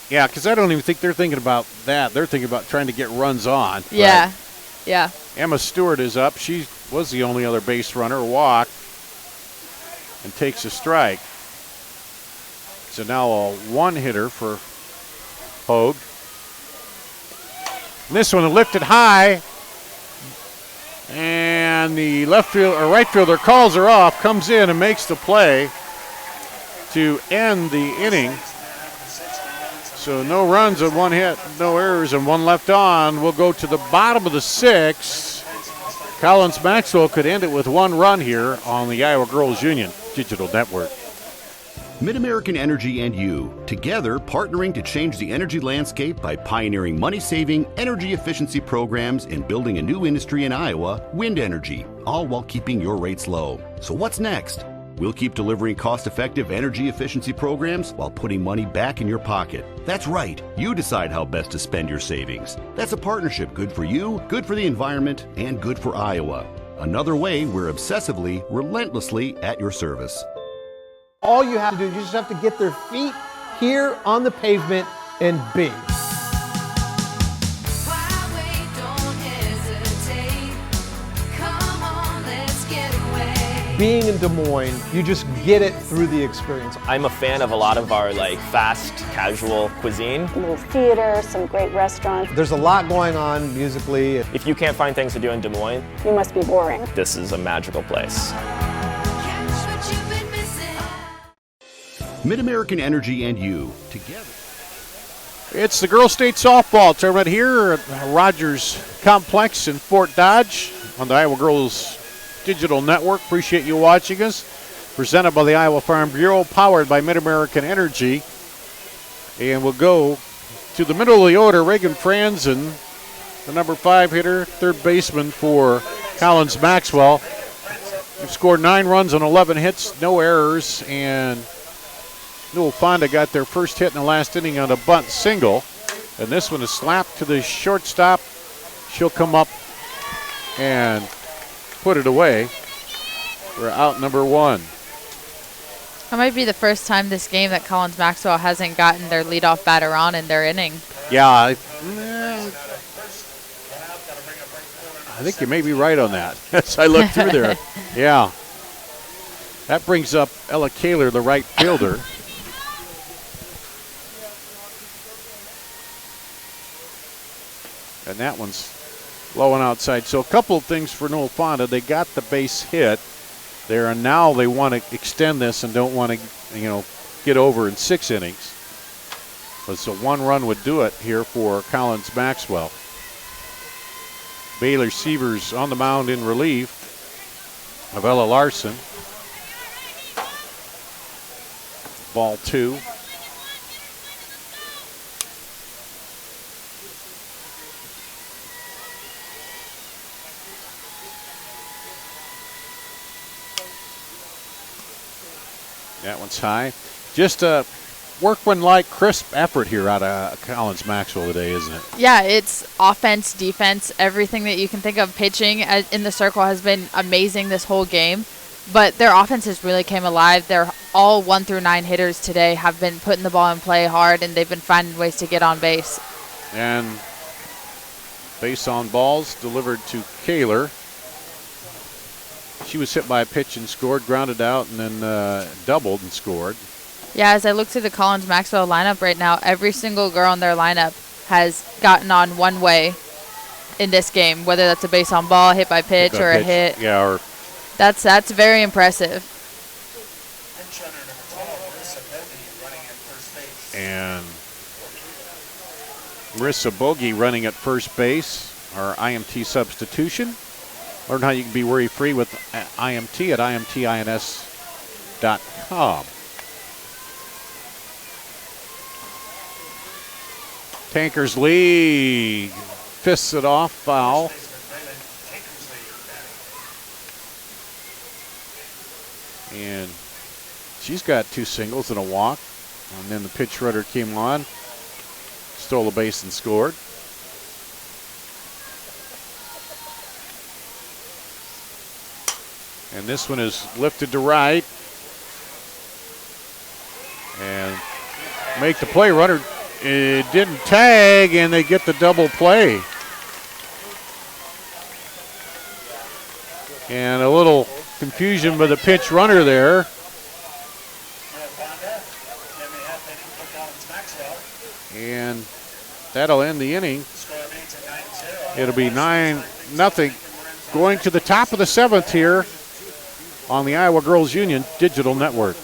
Yeah, because I don't even think they're thinking about that. They're thinking about trying to get runs on. Yeah, yeah. Emma Stewart is up. She was the only other base runner, walk, and takes a strike. So now a one-hitter for Hogue. And this one lifted high, and the left field or right fielder calls her off, comes in and makes the play to end the inning. So no runs and one hit, no errors, and one left on. We'll go to the bottom of the 6th. Collins-Maxwell could end it with 1 run here on the Iowa Girls Union Digital Network. Mid-American Energy and you, together partnering to change the energy landscape by pioneering money-saving, energy efficiency programs and building a new industry in Iowa, wind energy, all while keeping your rates low. So what's next? We'll keep delivering cost-effective energy efficiency programs while putting money back in your pocket. That's right. You decide how best to spend your savings. That's a partnership good for you, good for the environment, and good for Iowa. Another way we're obsessively, relentlessly at your service. All you have to do, you just have to get their feet here on the pavement and bing. Being in Des Moines, you just get it through the experience. I'm a fan of a lot of our fast, casual cuisine. A little theater, some great restaurants. There's a lot going on musically. If you can't find things to do in Des Moines, you must be boring. This is a magical place. Mid-American Energy and you, together. It's the Girls State Softball Tournament here at Rogers Complex in Fort Dodge on the Iowa Girls Digital Network. Appreciate you watching us. Presented by the Iowa Farm Bureau, powered by Mid-American Energy. And we'll go to the middle of the order. Reagan Franzen, the number 5 hitter, third baseman for Collins-Maxwell. We've scored 9 runs on 11 hits, no errors, and Newell-Fonda got their first hit in the last inning on a bunt single. And this one is slapped to the shortstop. She'll come up and put it away. We're out number 1. That might be the first time this game that Collins-Maxwell hasn't gotten their leadoff batter on in their inning. Yeah, I think you may be right on that as I look through there. Yeah. That brings up Ella Kaler, the right fielder. And that one's low and outside. So a couple of things for Newell-Fonda. They got the base hit there, and now they want to extend this and don't want to, get over in 6 innings. But so 1 run would do it here for Collins-Maxwell. Baylor Sievers on the mound in relief of Ella Larson. Ball 2. That one's high. Just a workmanlike, crisp effort here out of Collins-Maxwell today, isn't it? Yeah, it's offense, defense, everything that you can think of. Pitching in the circle has been amazing this whole game, but their offenses really came alive. They're all 1 through 9 hitters today have been putting the ball in play hard, and they've been finding ways to get on base. And base on balls delivered to Kaler. She was hit by a pitch and scored, grounded out, and then doubled and scored. Yeah, as I look through the Collins-Maxwell lineup right now, every single girl in their lineup has gotten on one way in this game, whether that's a base on ball, hit by pitch, or a hit. Yeah, or that's very impressive. And Marissa Bogey running at first base, our IMT substitution. Learn how you can be worry-free with IMT at imtins.com. Tankersley fists it off, foul. And she's got 2 singles and a walk. And then the pitch runner came on, stole a base and scored. And this one is lifted to right. And make the play. Runner, it didn't tag, and they get the double play. And a little confusion by the pitch runner there. And that'll end the inning. It'll be 9-0. Going to the top of the 7th here on the Iowa Girls Union Digital Network.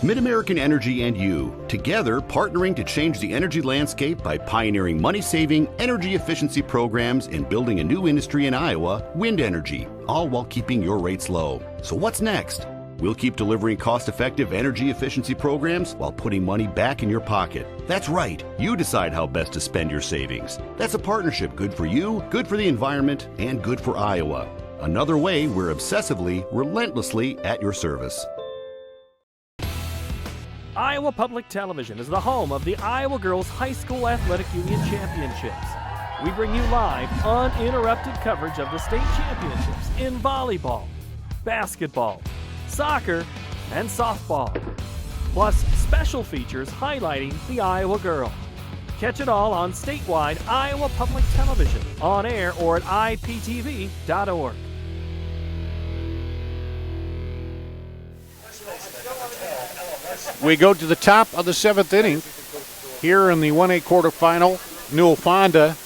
Mid-American Energy and you, together partnering to change the energy landscape by pioneering money-saving, energy efficiency programs and building a new industry in Iowa, wind energy, all while keeping your rates low. So what's next? We'll keep delivering cost-effective energy efficiency programs while putting money back in your pocket. That's right. You decide how best to spend your savings. That's a partnership good for you, good for the environment, and good for Iowa. Another way we're obsessively, relentlessly at your service. Iowa Public Television is the home of the Iowa Girls High School Athletic Union Championships. We bring you live, uninterrupted coverage of the state championships in volleyball, basketball, soccer, and softball, plus special features highlighting the Iowa girl. Catch it all on statewide Iowa Public Television, on air or at iptv.org. We go to the top of the 7th inning here in the 1A quarterfinal. Newell-Fonda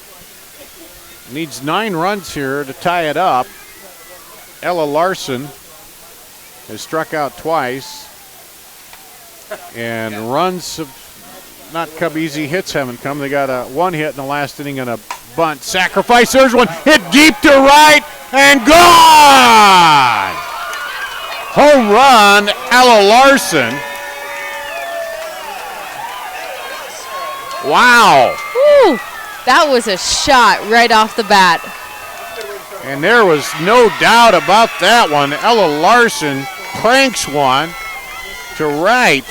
needs 9 runs here to tie it up. Ella Larson has struck out twice, and runs have not come easy. Hits haven't come. They got a 1 hit in the last inning and a bunt. Sacrifice. There's one hit deep to right and gone. Home run, Ella Larson. Wow. Woo, that was a shot right off the bat. And there was no doubt about that one. Ella Larson cranks one to right.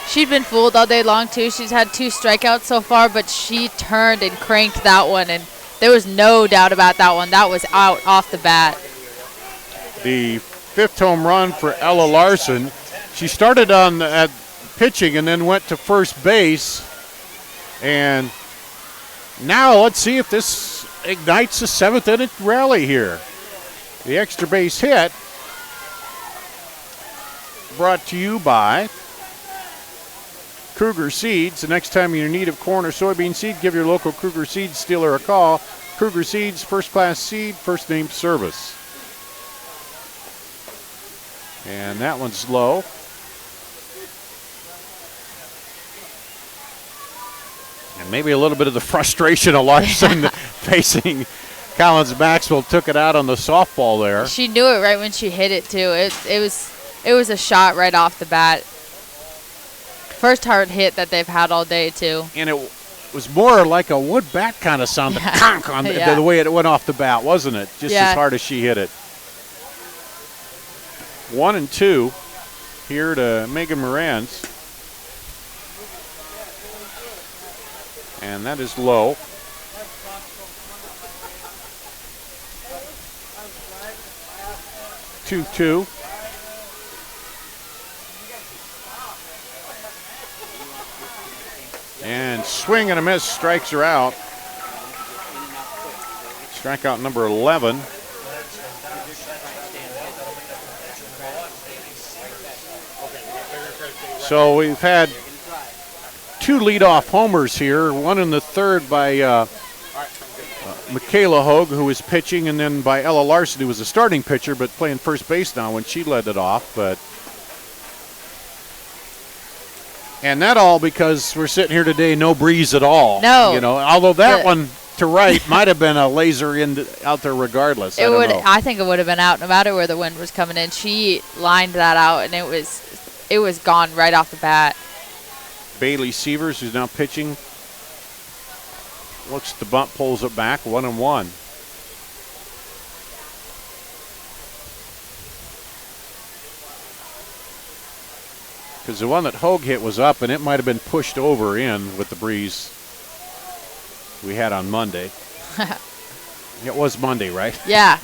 She'd been fooled all day long, too. She's had 2 strikeouts so far, but she turned and cranked that one, and there was no doubt about that one. That was out off the bat. The 5th home run for Ella Larson. She started on at pitching and then went to first base. And now let's see if this ignites the 7th inning rally here. The extra base hit brought to you by Kruger Seeds. The next time you're in need of corn or soybean seed, give your local Kruger Seeds dealer a call. Kruger Seeds, first-class seed, first-name service. And that one's low. And maybe a little bit of the frustration of Larson facing Collins-Maxwell took it out on the softball there. She knew it right when she hit it, too. It was a shot right off the bat. First hard hit that they've had all day, too. And it was more like a wood bat kind of sound, the way it went off the bat, wasn't it? Just as hard as she hit it. 1-2 here to Megan Moran's. And that is low. Two. And swing and a miss, strikes her out. Strikeout number 11. So we've had 2 leadoff homers here, one in the 3rd by Michaela Hogue, who was pitching, and then by Ella Larson, who was a starting pitcher but playing first base now when she led it off. And that all because we're sitting here today, no breeze at all. No. You know, although that one to right might have been a laser out there regardless. I think it would have been out no matter where the wind was coming in. She lined that out, and it was gone right off the bat. Bailey Sievers, who's now pitching, looks at the bunt, pulls it back, 1-1. Because the one that Hogue hit was up, and it might have been pushed over in with the breeze we had on Monday. It was Monday, right? Yeah.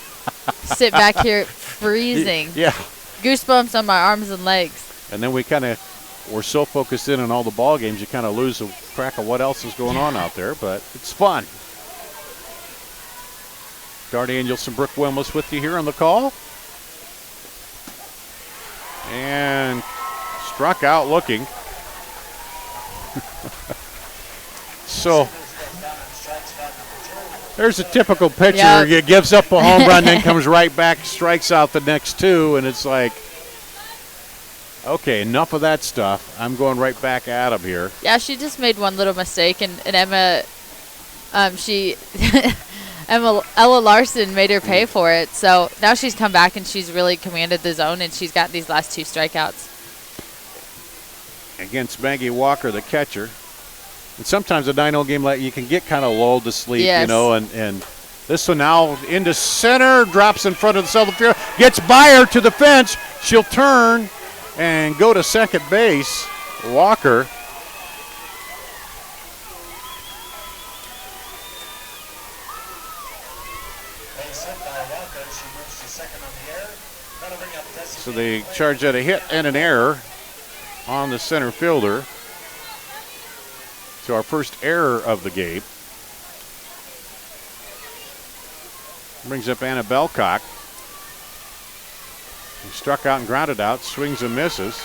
Sit back here freezing. Yeah. Goosebumps on my arms and legs. And then we're so focused in on all the ball games, you kind of lose a track of what else is going on out there, but it's fun. Dart Angels and Brooke Wimlis with you here on the call. And struck out looking. So there's a typical pitcher. Yep. He gives up a home run, then comes right back, strikes out the next 2, and it's like, Okay, enough of that stuff. I'm going right back at him here. Yeah, she just made one little mistake, and Emma, Ella Larson made her pay for it. So now she's come back and she's really commanded the zone, and she's got these last 2 strikeouts. Against Maggie Walker, the catcher. And sometimes a 9-0 game, like you can get kind of lulled to sleep, yes. you know, and this one now into center, drops in front of the center field, gets by her to the fence. She'll turn and go to second base. Walker. So they charge that a hit and an error on the center fielder. So our first error of the game. Brings up Anna Belcock. He struck out and grounded out, swings and misses.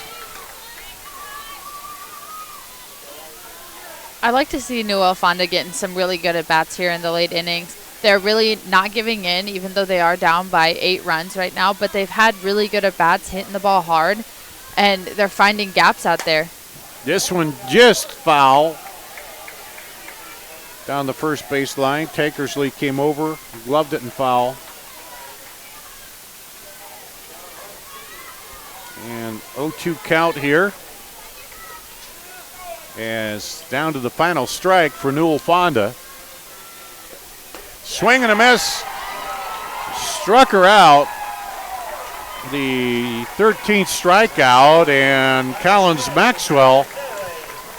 I like to see Newell-Fonda getting some really good at-bats here in the late innings. They're really not giving in, even though they are down by 8 runs right now, but they've had really good at-bats, hitting the ball hard, and they're finding gaps out there. This one just foul. Down the first base line, Tankersley came over, gloved it and foul. And 0-2 count here. As down to the final strike for Newell-Fonda. Swing and a miss. Struck her out. The 13th strikeout, and Collins-Maxwell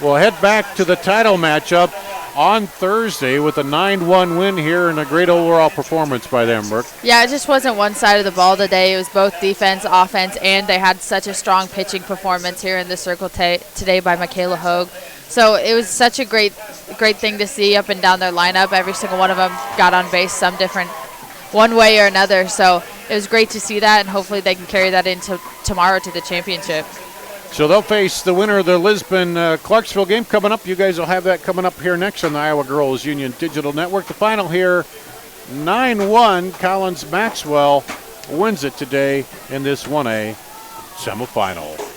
will head back to the title matchup on Thursday with a 9-1 win here and a great overall performance by them, Brooke. Yeah, it just wasn't one side of the ball today. It was both defense, offense, and they had such a strong pitching performance here in the circle today by Michaela Hogue. So it was such a great thing to see up and down their lineup. Every single one of them got on base some different one way or another. So it was great to see that, and hopefully they can carry that into tomorrow to the championship. So they'll face the winner of the Lisbon-Clarksville game coming up. You guys will have that coming up here next on the Iowa Girls Union Digital Network. The final here, 9-1. Collins-Maxwell wins it today in this 1A semifinal.